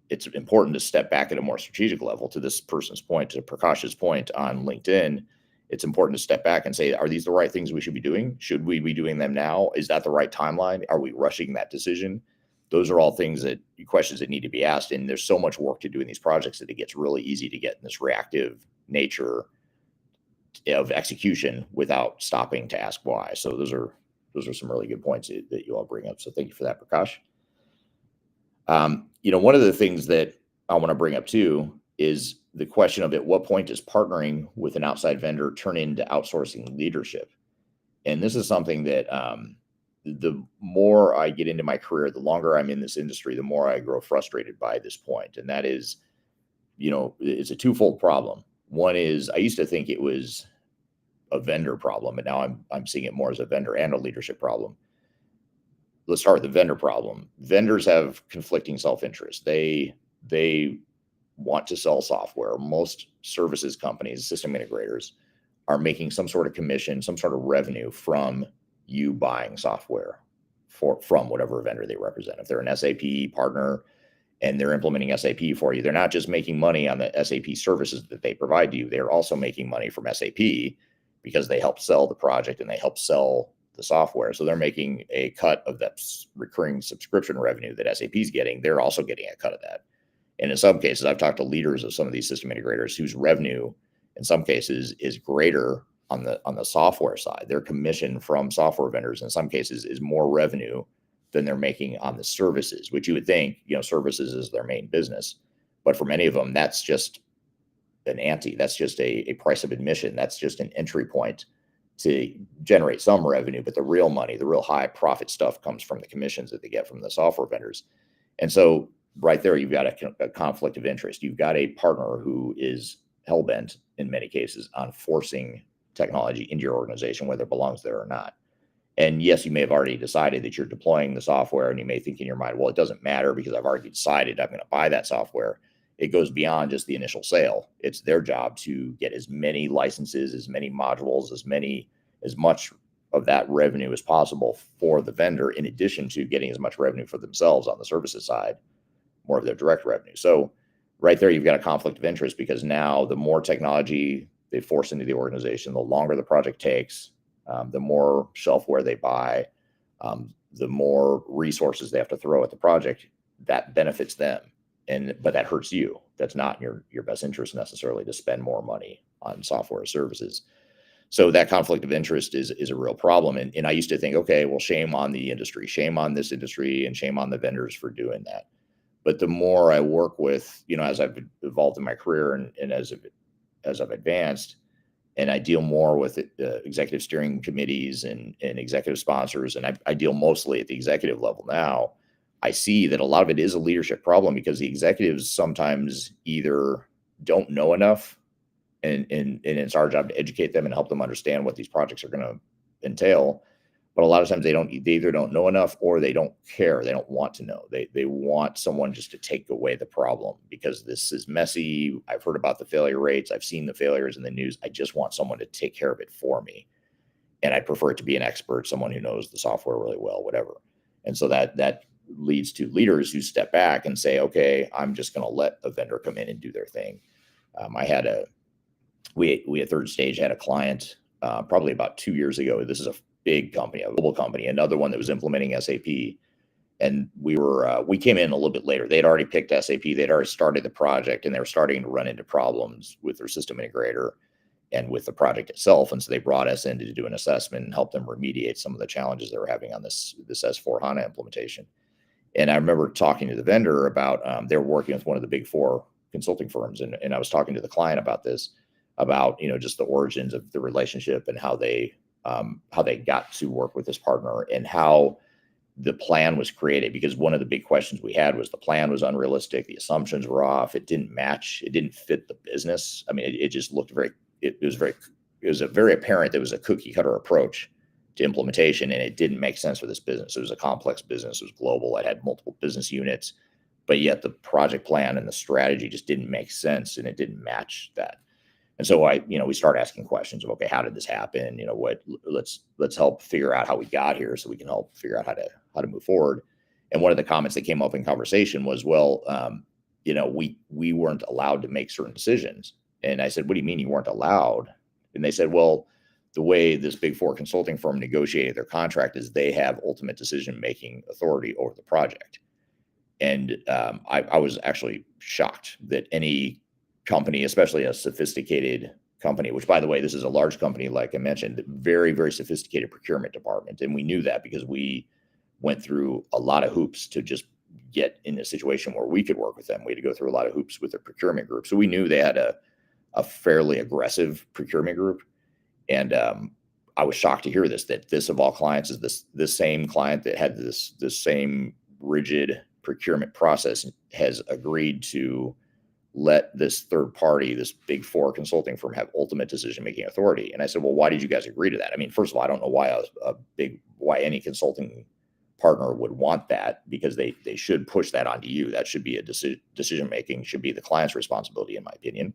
it's important to step back at a more strategic level. To this person's point, to Prakash's point on LinkedIn, it's important to step back and say, are these the right things we should be doing? Should we be doing them now? Is that the right timeline? Are we rushing that decision? Those are all questions that need to be asked. And there's so much work to do in these projects that it gets really easy to get in this reactive nature of execution without stopping to ask why. So those are some really good points that you all bring up. So thank you for that, Prakash. One of the things that I want to bring up too is the question of, at what point does partnering with an outside vendor turn into outsourcing leadership? And this is something that the more I get into my career, the longer I'm in this industry, the more I grow frustrated by this point. And that is, it's a twofold problem. One is, I used to think it was a vendor problem, and now I'm seeing it more as a vendor and a leadership problem. Let's start with the vendor problem. Vendors have conflicting self-interest. They want to sell software. Most services companies, system integrators, are making some sort of commission, some sort of revenue from you buying software from whatever vendor they represent. If they're an SAP partner and they're implementing SAP for you, they're not just making money on the SAP services that they provide to you. They're also making money from SAP because they help sell the project and they help sell the software. So they're making a cut of that recurring subscription revenue that SAP is getting. They're also getting a cut of that. And in some cases, I've talked to leaders of some of these system integrators whose revenue, in some cases, is greater on the software side. Their commission from software vendors, in some cases, is more revenue than they're making on the services, which you would think, services is their main business. But for many of them, that's just an ante. That's just a price of admission. That's just an entry point to generate some revenue. But the real money, the real high profit stuff, comes from the commissions that they get from the software vendors. And so right there, you've got a conflict of interest. You've got a partner who is hell-bent in many cases on forcing technology into your organization, whether it belongs there or not. And yes, you may have already decided that you're deploying the software, and you may think in your mind, well, it doesn't matter because I've already decided I'm going to buy that software. It goes beyond just the initial sale. It's their job to get as many licenses, as many modules, as much of that revenue as possible for the vendor, in addition to getting as much revenue for themselves on the services side, more of their direct revenue. So right there, you've got a conflict of interest, because now the more technology they force into the organization, the longer the project takes, the more shelfware they buy, the more resources they have to throw at the project. That benefits them, but that hurts you. That's not in your best interest necessarily, to spend more money on software services. So that conflict of interest is a real problem. And I used to think, okay, well, shame on the industry, shame on this industry, and shame on the vendors for doing that. But the more I work with, as I've evolved in my career, and as I've advanced, and I deal more with executive steering committees and executive sponsors, and I deal mostly at the executive level now, I see that a lot of it is a leadership problem, because the executives sometimes either don't know enough, and it's our job to educate them and help them understand what these projects are going to entail. But a lot of times they either don't know enough, or they don't care. They don't want to know. They want someone just to take away the problem, because this is messy. I've heard about the failure rates. I've seen the failures in the news. I just want someone to take care of it for me. And I prefer it to be an expert, someone who knows the software really well, whatever. And so that leads to leaders who step back and say, okay, I'm just going to let a vendor come in and do their thing. We at Third Stage had a client probably about 2 years ago. This is a big company, a global company, another one that was implementing SAP. And we came in a little bit later. They'd already picked SAP. They'd already started the project, and they were starting to run into problems with their system integrator and with the project itself. And so they brought us in to do an assessment and help them remediate some of the challenges they were having on this S/4HANA implementation. And I remember talking to the vendor about, they were working with one of the big four consulting firms. And I was talking to the client about this, about, just the origins of the relationship, and how they got to work with this partner, and how the plan was created. Because one of the big questions we had was the plan was unrealistic. The assumptions were off. It didn't match. It didn't fit the business. I mean, it just looked it was very apparent there was a cookie cutter approach to implementation, and it didn't make sense for this business. It was a complex business. It was global. It had multiple business units, but yet the project plan and the strategy just didn't make sense, and it didn't match that. And so we start asking questions of, okay, how did this happen? Let's help figure out how we got here, so we can help figure out how to move forward. And one of the comments that came up in conversation was, well, we weren't allowed to make certain decisions. And I said, what do you mean you weren't allowed? And they said, well, the way this big four consulting firm negotiated their contract is they have ultimate decision-making authority over the project. And I was actually shocked that any company, especially a sophisticated company, which, by the way, this is a large company, like I mentioned, very, very sophisticated procurement department. And we knew that because we went through a lot of hoops to just get in a situation where we could work with them. We had to go through a lot of hoops with the procurement group. So we knew they had a fairly aggressive procurement group. And I was shocked to hear that this of all clients is this same client that had this same rigid procurement process has agreed to let this third party, this big four consulting firm, have ultimate decision-making authority. And I said, well, why did you guys agree to that? I mean, first of all, I don't know why any consulting partner would want that, because they should push that onto you. That should be a decision-making, should be the client's responsibility, in my opinion.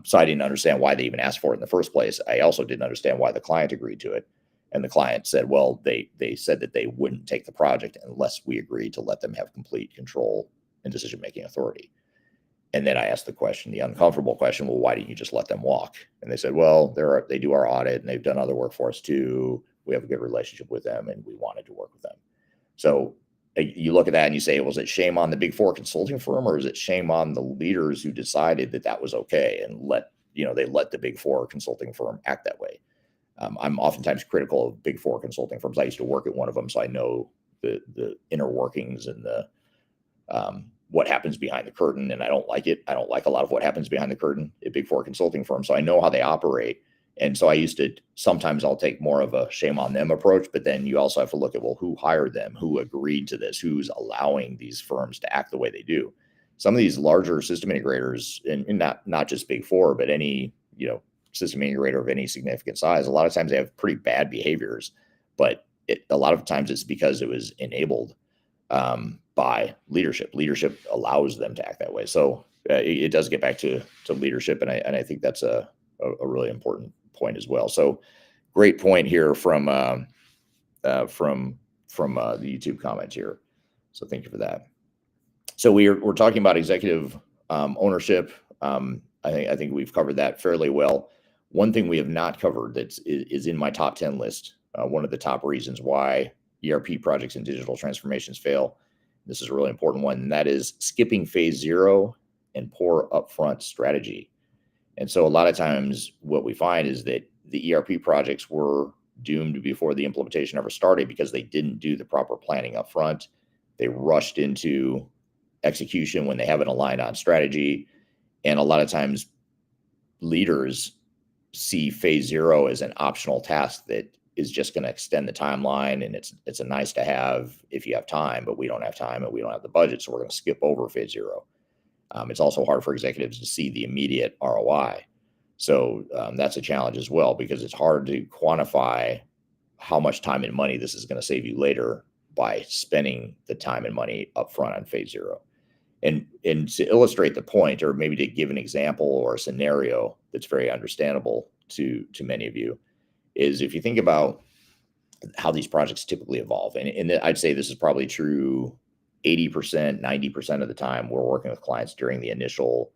So I didn't understand why they even asked for it in the first place. I also didn't understand why the client agreed to it. And the client said, well, they said that they wouldn't take the project unless we agreed to let them have complete control and decision-making authority. And then I asked the uncomfortable question, well, why didn't you just let them walk? And they said, well, they do our audit, and they've done other work for us too. We have a good relationship with them, and we wanted to work with them. So you look at that and you say, was it shame on the big four consulting firm, or is it shame on the leaders who decided that was okay and they let the big four consulting firm act that way? I'm oftentimes critical of big four consulting firms. I used to work at one of them, so I know the inner workings and the what happens behind the curtain, and I don't like it. I don't like a lot of what happens behind the curtain at big four consulting firms. So I know how they operate. And so sometimes I'll take more of a shame on them approach, but then you also have to look at, well, who hired them? Who agreed to this? Who's allowing these firms to act the way they do? Some of these larger system integrators, and not just big four, but any, system integrator of any significant size, a lot of times they have pretty bad behaviors, but a lot of times it's because it was enabled by leadership. Leadership allows them to act that way. So it does get back to leadership, and I think that's a really important point as well. So great point here from the YouTube comments here. So thank you for that. So we're talking about executive ownership. I think we've covered that fairly well. One thing we have not covered that is in my top 10 list, one of the top reasons why ERP projects and digital transformations fail. This is a really important one, and that is skipping phase 0 and poor upfront strategy. And so a lot of times what we find is that the ERP projects were doomed before the implementation ever started because they didn't do the proper planning up front. They rushed into execution when they haven't aligned on strategy. And a lot of times leaders see phase 0 as an optional task that is just going to extend the timeline, and it's a nice to have if you have time, but we don't have time and we don't have the budget, so we're going to skip over phase 0. It's also hard for executives to see the immediate ROI. So that's a challenge as well, because it's hard to quantify how much time and money this is going to save you later by spending the time and money upfront on phase 0. And to illustrate the point, or maybe to give an example or a scenario that's very understandable to many of you, is if you think about how these projects typically evolve, and I'd say this is probably true 80%, 90% of the time we're working with clients during the initial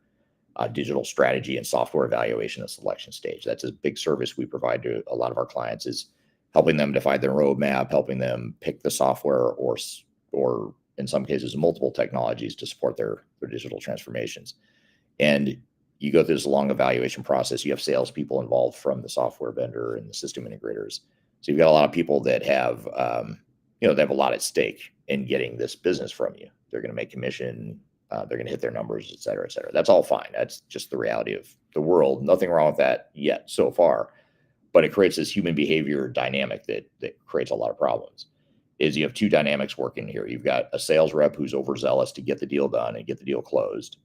digital strategy and software evaluation and selection stage. That's a big service we provide to a lot of our clients, is helping them define their roadmap, helping them pick the software or in some cases, multiple technologies to support their digital transformations. And you go through this long evaluation process. You have salespeople involved from the software vendor and the system integrators. So you've got a lot of people that have, they have a lot at stake in getting this business from you. They're going to make commission. They're going to hit their numbers, et cetera, et cetera. That's all fine. That's just the reality of the world. Nothing wrong with that yet so far. But it creates this human behavior dynamic that creates a lot of problems. Is you have two dynamics working here. You've got a sales rep who's overzealous to get the deal done and get the deal closed.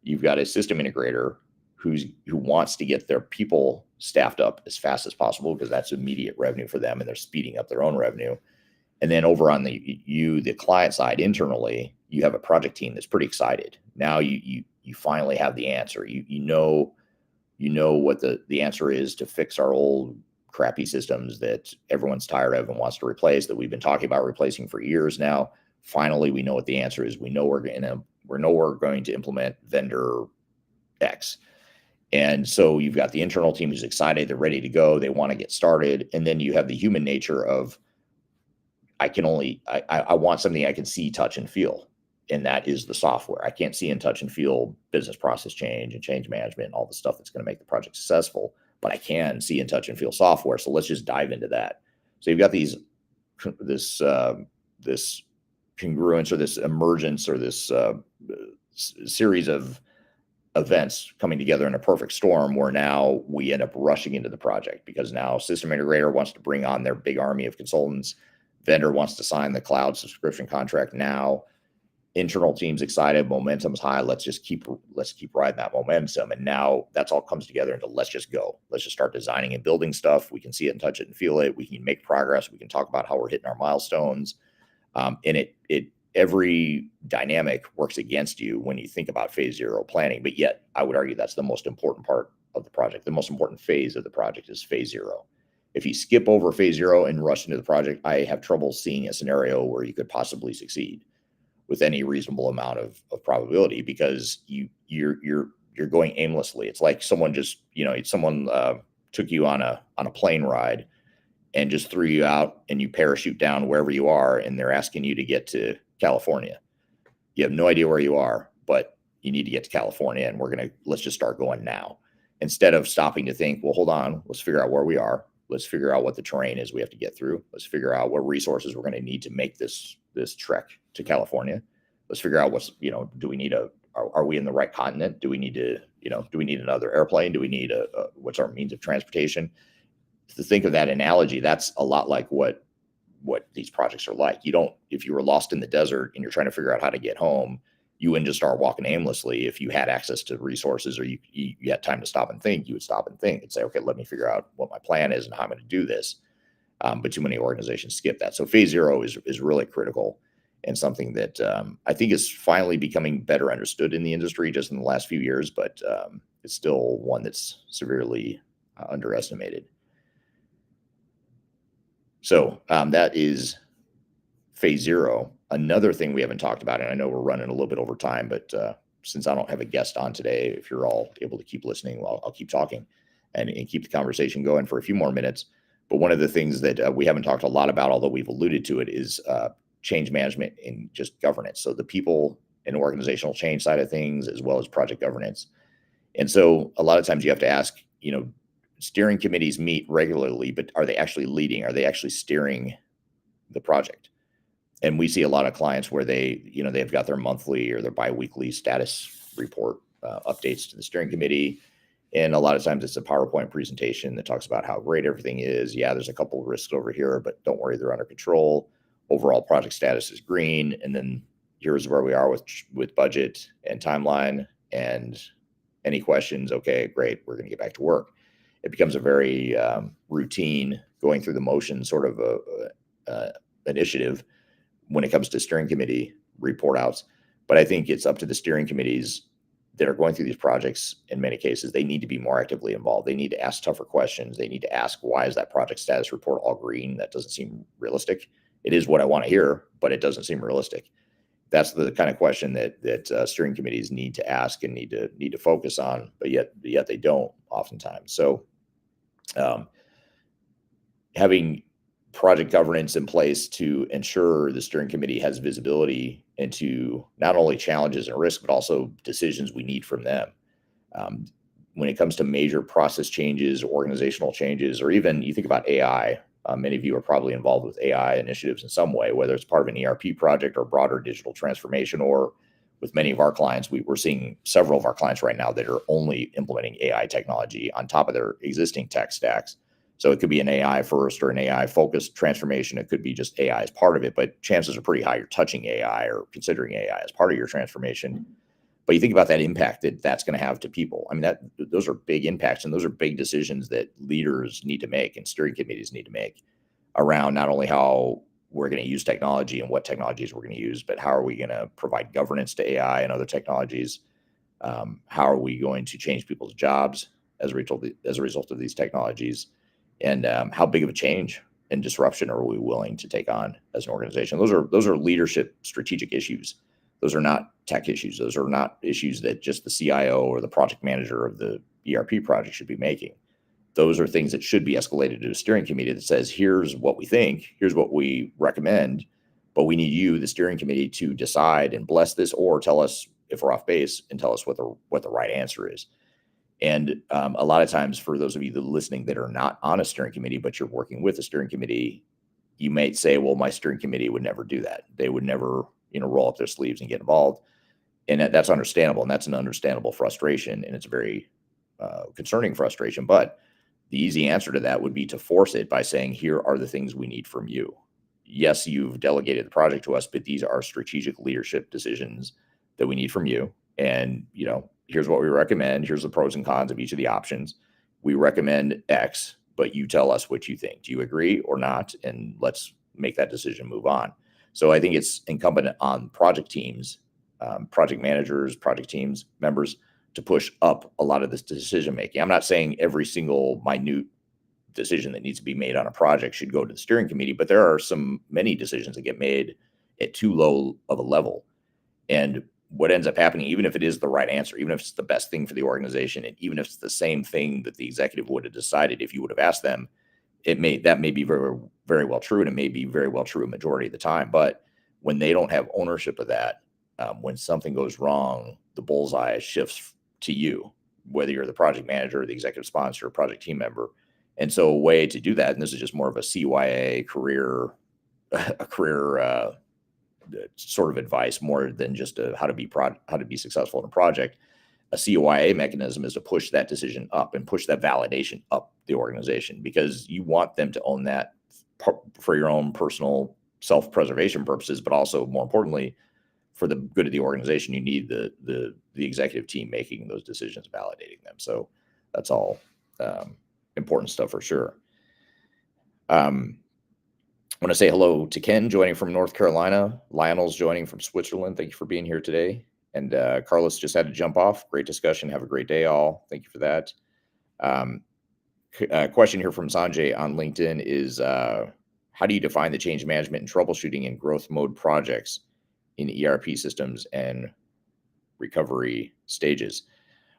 You've got a system integrator who wants to get their people staffed up as fast as possible because that's immediate revenue for them, and they're speeding up their own revenue. And then over on the client side internally, you have a project team that's pretty excited. Now you finally have the answer. You know what the answer is to fix our old crappy systems that everyone's tired of and wants to replace, that we've been talking about replacing for years now. Finally, we know what the answer is. We know we're going to implement vendor X. And so you've got the internal team who's excited, they're ready to go, they want to get started. And then you have the human nature of, I want something I can see, touch, and feel. And that is the software. I can't see and touch and feel business process change and change management and all the stuff that's going to make the project successful, but I can see and touch and feel software. So let's just dive into that. So you've got this congruence, or this emergence, or this series of events coming together in a perfect storm, where now we end up rushing into the project because now system integrator wants to bring on their big army of consultants. Vendor wants to sign the cloud subscription contract now. Internal team's excited, momentum's high. Let's keep riding that momentum. And now that's all comes together into let's just go. Let's just start designing and building stuff. We can see it and touch it and feel it. We can make progress. We can talk about how we're hitting our milestones. And every dynamic works against you when you think about phase 0 planning. But yet I would argue that's the most important part of the project. The most important phase of the project is phase 0. If you skip over phase 0 and rush into the project, I have trouble seeing a scenario where you could possibly succeed with any reasonable amount of probability, because you're going aimlessly. It's like someone took you on a plane ride and just threw you out, and you parachute down wherever you are, and they're asking you to get to California. You have no idea where you are, but you need to get to California, and let's just start going now. Instead of stopping to think, well, hold on, let's figure out where we are. Let's figure out what the terrain is we have to get through. Let's figure out what resources we're going to need to make this trek to California. Let's figure out are we in the right continent? Do we need another airplane? Do we need what's our means of transportation? To think of that analogy, that's a lot like what these projects are like. If you were lost in the desert and you're trying to figure out how to get home, You wouldn't just start walking aimlessly. If you had access to resources or you had time to stop and think, you would stop and think and say, okay, let me figure out what my plan is and how I'm going to do this. But too many organizations skip that. So phase zero is really critical and something that I think is finally becoming better understood in the industry just in the last few years, but it's still one that's severely underestimated. So that is phase zero. Another thing we haven't talked about, and I know we're running a little bit over time, but since I don't have a guest on today, if you're all able to keep listening, I'll keep talking and keep the conversation going for a few more minutes. But one of the things that we haven't talked a lot about, although we've alluded to it, is change management and just governance. So the people and organizational change side of things, as well as project governance. And so a lot of times you have to ask, steering committees meet regularly, but are they actually leading? Are they actually steering the project? And we see a lot of clients where they've got their monthly or their biweekly status report updates to the steering committee. And a lot of times it's a PowerPoint presentation that talks about how great everything is. Yeah, there's a couple of risks over here, but don't worry, they're under control. Overall project status is green. And then here's where we are with budget and timeline, and any questions. Okay, great. We're going to get back to work. It becomes a very routine, going through the motion sort of initiative when it comes to steering committee report outs. But I think it's up to the steering committees that are going through these projects. In many cases, they need to be more actively involved. They need to ask tougher questions. They need to ask, why is that project status report all green? That doesn't seem realistic. It is what I want to hear, but it doesn't seem realistic. That's the kind of question that steering committees need to ask and need to focus on, but yet they don't oftentimes. So having project governance in place to ensure the steering committee has visibility into not only challenges and risks, but also decisions we need from them. When it comes to major process changes, organizational changes, or even you think about AI, many of you are probably involved with AI initiatives in some way, whether it's part of an ERP project or broader digital transformation, or with many of our clients, we're seeing several of our clients right now that are only implementing AI technology on top of their existing tech stacks. So it could be an AI first or an AI focused transformation. It could be just AI as part of it, but chances are pretty high you're touching AI or considering AI as part of your transformation. But you think about that impact that's going to have to people. I mean, those are big impacts, and those are big decisions that leaders need to make and steering committees need to make around not only how we're going to use technology and what technologies we're going to use, but how are we going to provide governance to AI and other technologies? How are we going to change people's jobs as a result of these technologies? And how big of a change and disruption are we willing to take on as an organization? Those are leadership strategic issues. Those are not tech issues. Those are not issues that just the CIO or the project manager of the ERP project should be making. Those are things that should be escalated to a steering committee that says, here's what we think, here's what we recommend, but we need you, the steering committee, to decide and bless this, or tell us if we're off base and tell us what the right answer is. And a lot of times, for those of you that are listening that are not on a steering committee, but you're working with a steering committee, you might say, well, my steering committee would never do that. They would never, roll up their sleeves and get involved. And that's understandable. And that's an understandable frustration. And it's a very concerning frustration. But the easy answer to that would be to force it by saying, here are the things we need from you. Yes, you've delegated the project to us, but these are strategic leadership decisions that we need from you. And, here's what we recommend. Here's the pros and cons of each of the options. We recommend X, but you tell us what you think. Do you agree or not? And let's make that decision, move on. So I think it's incumbent on project teams, project managers, project teams, members, to push up a lot of this decision making. I'm not saying every single minute decision that needs to be made on a project should go to the steering committee, but there are many decisions that get made at too low of a level. And what ends up happening, even if it is the right answer, even if it's the best thing for the organization, and even if it's the same thing that the executive would have decided if you would have asked them, that may be very, very well true, and it may be very well true a majority of the time. But when they don't have ownership of that, when something goes wrong, the bullseye shifts to you, whether you're the project manager, the executive sponsor, or project team member. And so a way to do that, and this is just more of a CYA career sort of advice, more than just how to be successful in a project. A CYA mechanism is to push that decision up and push that validation up the organization, because you want them to own that for your own personal self-preservation purposes, but also more importantly, for the good of the organization, you need the executive team making those decisions, validating them. So that's all important stuff for sure. I want to say hello to Ken joining from North Carolina. Lionel's joining from Switzerland. Thank you for being here today. And Carlos just had to jump off. Great discussion. Have a great day, all. Thank you for that. Question here from Sanjay on LinkedIn is, how do you define the change management and troubleshooting in growth mode projects in ERP systems and recovery stages?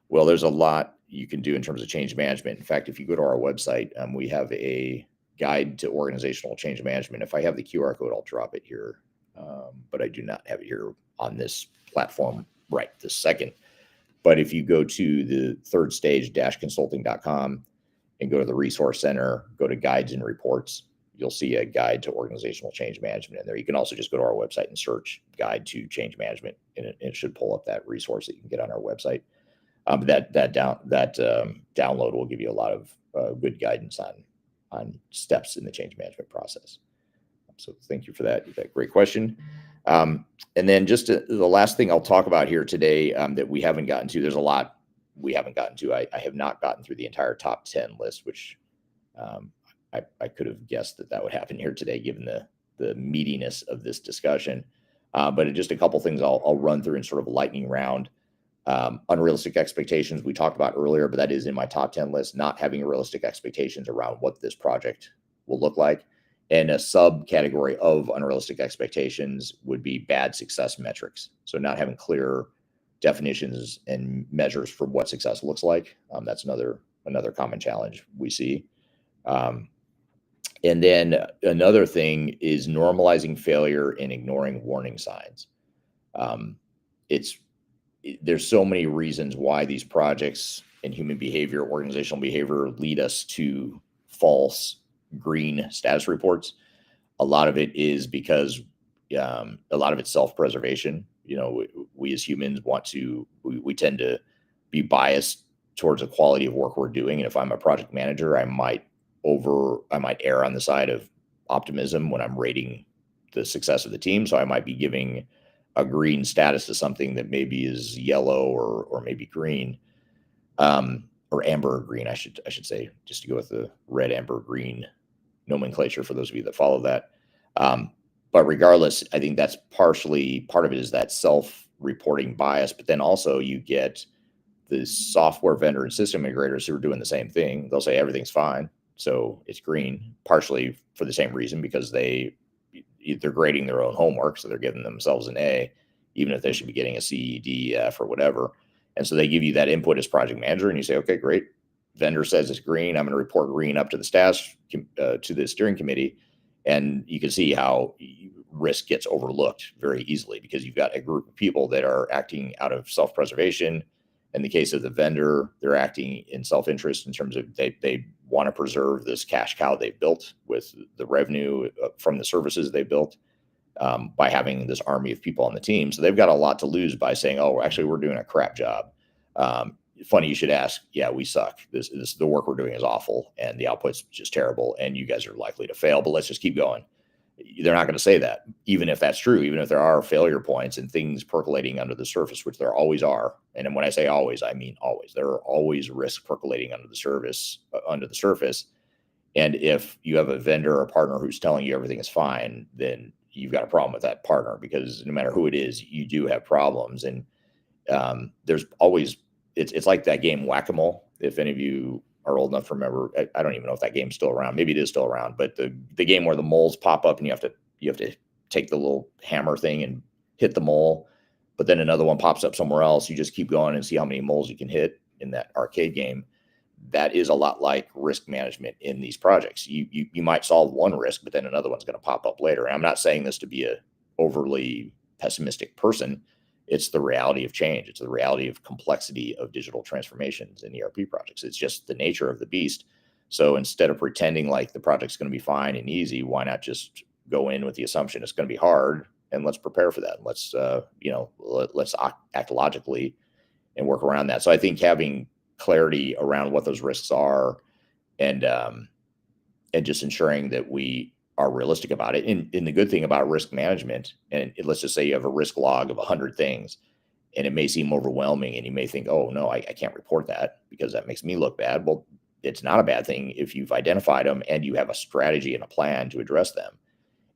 Well, there's a lot you can do in terms of change management. In fact, if you go to our website, we have a guide to organizational change management. If I have the QR code, I'll drop it here, but I do not have it here on this platform right this second. But if you go to the third stage consulting.com and go to the resource center, go to guides and reports, you'll see a guide to organizational change management in there. You can also just go to our website and search guide to change management, and it should pull up that resource that you can get on our website. That download will give you a lot of good guidance on steps in the change management process. So thank you for that. Great question. And then just the last thing I'll talk about here today that we haven't gotten to, there's a lot we haven't gotten to. I have not gotten through the entire top 10 list, which I could have guessed that would happen here today, given the meatiness of this discussion. But just a couple things I'll run through in sort of a lightning round. Unrealistic expectations we talked about earlier, but that is in my top 10 list, not having realistic expectations around what this project will look like. And a subcategory of unrealistic expectations would be bad success metrics. So not having clear definitions and measures for what success looks like. That's another common challenge we see. And then another thing is normalizing failure and ignoring warning signs. There's so many reasons why these projects and human behavior, organizational behavior lead us to false green status reports. A lot of it is because a lot of it's self-preservation. We as humans we tend to be biased towards the quality of work we're doing. And if I'm a project manager, I might err on the side of optimism when I'm rating the success of the team. So I might be giving a green status to something that maybe is yellow or maybe green, or amber or green, I should say, just to go with the red, amber, green nomenclature for those of you that follow that. But regardless, I think that's partially part of it is that self-reporting bias, but then also you get the software vendor and system integrators who are doing the same thing. They'll say everything's fine, so it's green, partially for the same reason, because they're grading their own homework, so they're giving themselves an A, even if they should be getting a C, D, F, or whatever. And so they give you that input as project manager, and you say, okay, great. Vendor says it's green. I'm going to report green up to the staff, to the steering committee. And you can see how risk gets overlooked very easily because you've got a group of people that are acting out of self-preservation. In the case of the vendor, they're acting in self-interest in terms of they want to preserve this cash cow they built with the revenue from the services they built by having this army of people on the team. So they've got a lot to lose by saying, oh, actually, we're doing a crap job. Funny you should ask. Yeah, we suck. This the work we're doing is awful, and the output's just terrible, and you guys are likely to fail, but let's just keep going. They're not going to say that, even if that's true, even if there are failure points and things percolating under the surface, which there always are. And when I say always, I mean always. There are always risks percolating under the surface. And if you have a vendor or partner who's telling you everything is fine, then you've got a problem with that partner, because no matter who it is, you do have problems. And there's always, it's like that game Whack-A-Mole. If any of you are old enough to remember, I don't even know if that game's still around. Maybe it is still around, but the game where the moles pop up and you have to take the little hammer thing and hit the mole, but then another one pops up somewhere else. You just keep going and see how many moles you can hit in that arcade game. That is a lot like risk management in these projects. You might solve one risk, but then another one's going to pop up later. And I'm not saying this to be a overly pessimistic person. It's the reality of change. It's the reality of complexity of digital transformations in ERP projects. It's just the nature of the beast. So instead of pretending like the project's going to be fine and easy, why not just go in with the assumption it's going to be hard, and let's prepare for that. Let's let's act logically and work around that. So I think having clarity around what those risks are, and just ensuring that we are realistic about it. And the good thing about risk management, and let's just say you have a risk log of 100 things, and it may seem overwhelming, and you may think, oh no, I can't report that because that makes me look bad. Well, it's not a bad thing if you've identified them and you have a strategy and a plan to address them.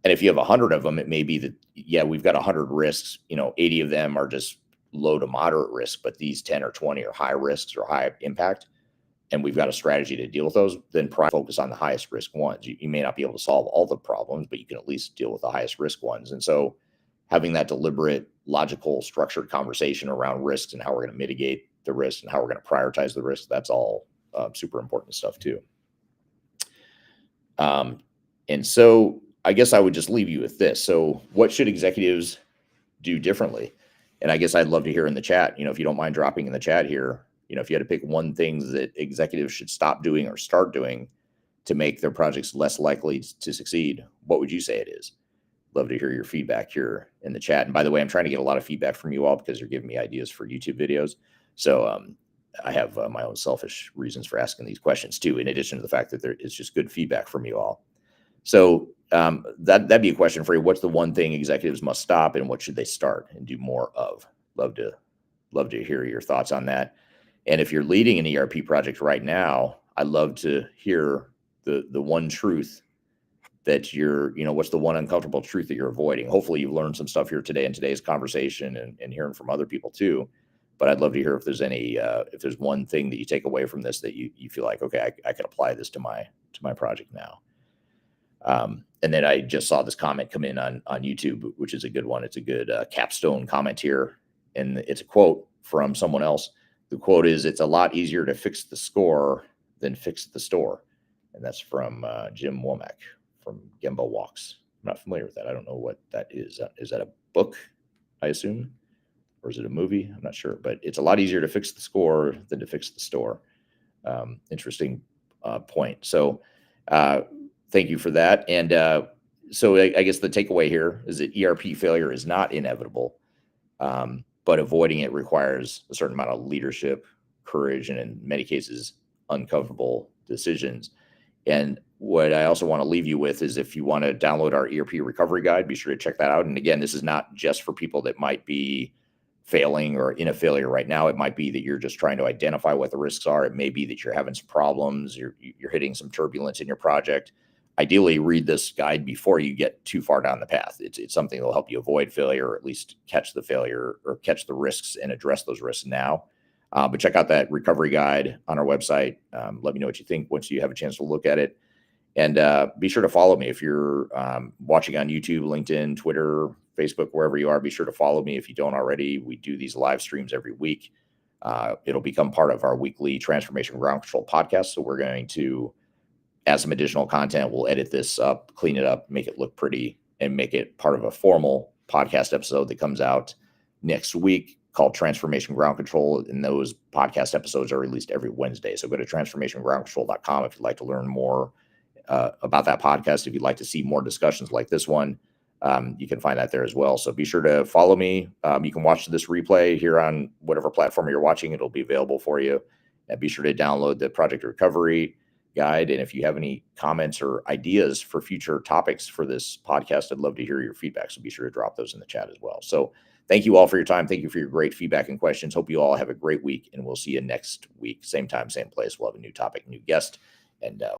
And if you have 100 of them, it may be that, yeah, we've got 100 risks, 80 of them are just low to moderate risk, but these 10 or 20 are high risks or high impact, and we've got a strategy to deal with those. Then focus on the highest risk ones. You may not be able to solve all the problems, but you can at least deal with the highest risk ones. And so having that deliberate, logical, structured conversation around risks and how we're going to mitigate the risks and how we're going to prioritize the risks, that's all super important stuff too. And so I guess I would just leave you with this. So what should executives do differently? And I guess I'd love to hear in the chat, if you don't mind dropping in the chat here, if you had to pick one thing that executives should stop doing or start doing to make their projects less likely to succeed, what would you say it is? Love to hear your feedback here in the chat. And by the way, I'm trying to get a lot of feedback from you all because you're giving me ideas for YouTube videos. So I have my own selfish reasons for asking these questions too, in addition to the fact that it's just good feedback from you all. So that'd be a question for you. What's the one thing executives must stop, and what should they start and do more of? Love to hear your thoughts on that. And if you're leading an ERP project right now, I'd love to hear the one truth that what's the one uncomfortable truth that you're avoiding. Hopefully you've learned some stuff here today in today's conversation and hearing from other people too. But I'd love to hear if there's if there's one thing that you take away from this that you feel like, okay, I can apply this to my project now. And then I just saw this comment come in on YouTube, which is a good one. It's a good capstone comment here. And it's a quote from someone else. The quote is, "It's a lot easier to fix the score than fix the store." And that's from Jim Womack from Gemba Walks. I'm not familiar with that. I don't know what that is. Is that a book, I assume? Or is it a movie? I'm not sure. But it's a lot easier to fix the score than to fix the store. Interesting point. So thank you for that. And so I guess the takeaway here is that ERP failure is not inevitable, but avoiding it requires a certain amount of leadership, courage, and in many cases, uncomfortable decisions. And what I also want to leave you with is, if you want to download our ERP recovery guide, be sure to check that out. And again, this is not just for people that might be failing or in a failure right now. It might be that you're just trying to identify what the risks are. It may be that you're having some problems, you're hitting some turbulence in your project. Ideally, read this guide before you get too far down the path. It's something that will help you avoid failure, or at least catch the failure or catch the risks and address those risks now. But check out that recovery guide on our website. Let me know what you think once you have a chance to look at it. And be sure to follow me if you're watching on YouTube, LinkedIn, Twitter, Facebook, wherever you are. Be sure to follow me if you don't already. We do these live streams every week. It'll become part of our weekly Transformation Ground Control podcast. So we're going to add some additional content. We'll edit this up, clean it up, make it look pretty, and make it part of a formal podcast episode that comes out next week called Transformation Ground Control. And those podcast episodes are released every Wednesday. So go to transformationgroundcontrol.com if you'd like to learn more about that podcast. If you'd like to see more discussions like this one, you can find that there as well. So be sure to follow me. You can watch this replay here on whatever platform you're watching. It'll be available for you. And be sure to download the Project Recovery guide. And if you have any comments or ideas for future topics for this podcast, I'd love to hear your feedback. So be sure to drop those in the chat as well. So thank you all for your time. Thank you for your great feedback and questions. Hope you all have a great week, and we'll see you next week. Same time, same place. We'll have a new topic, new guest, and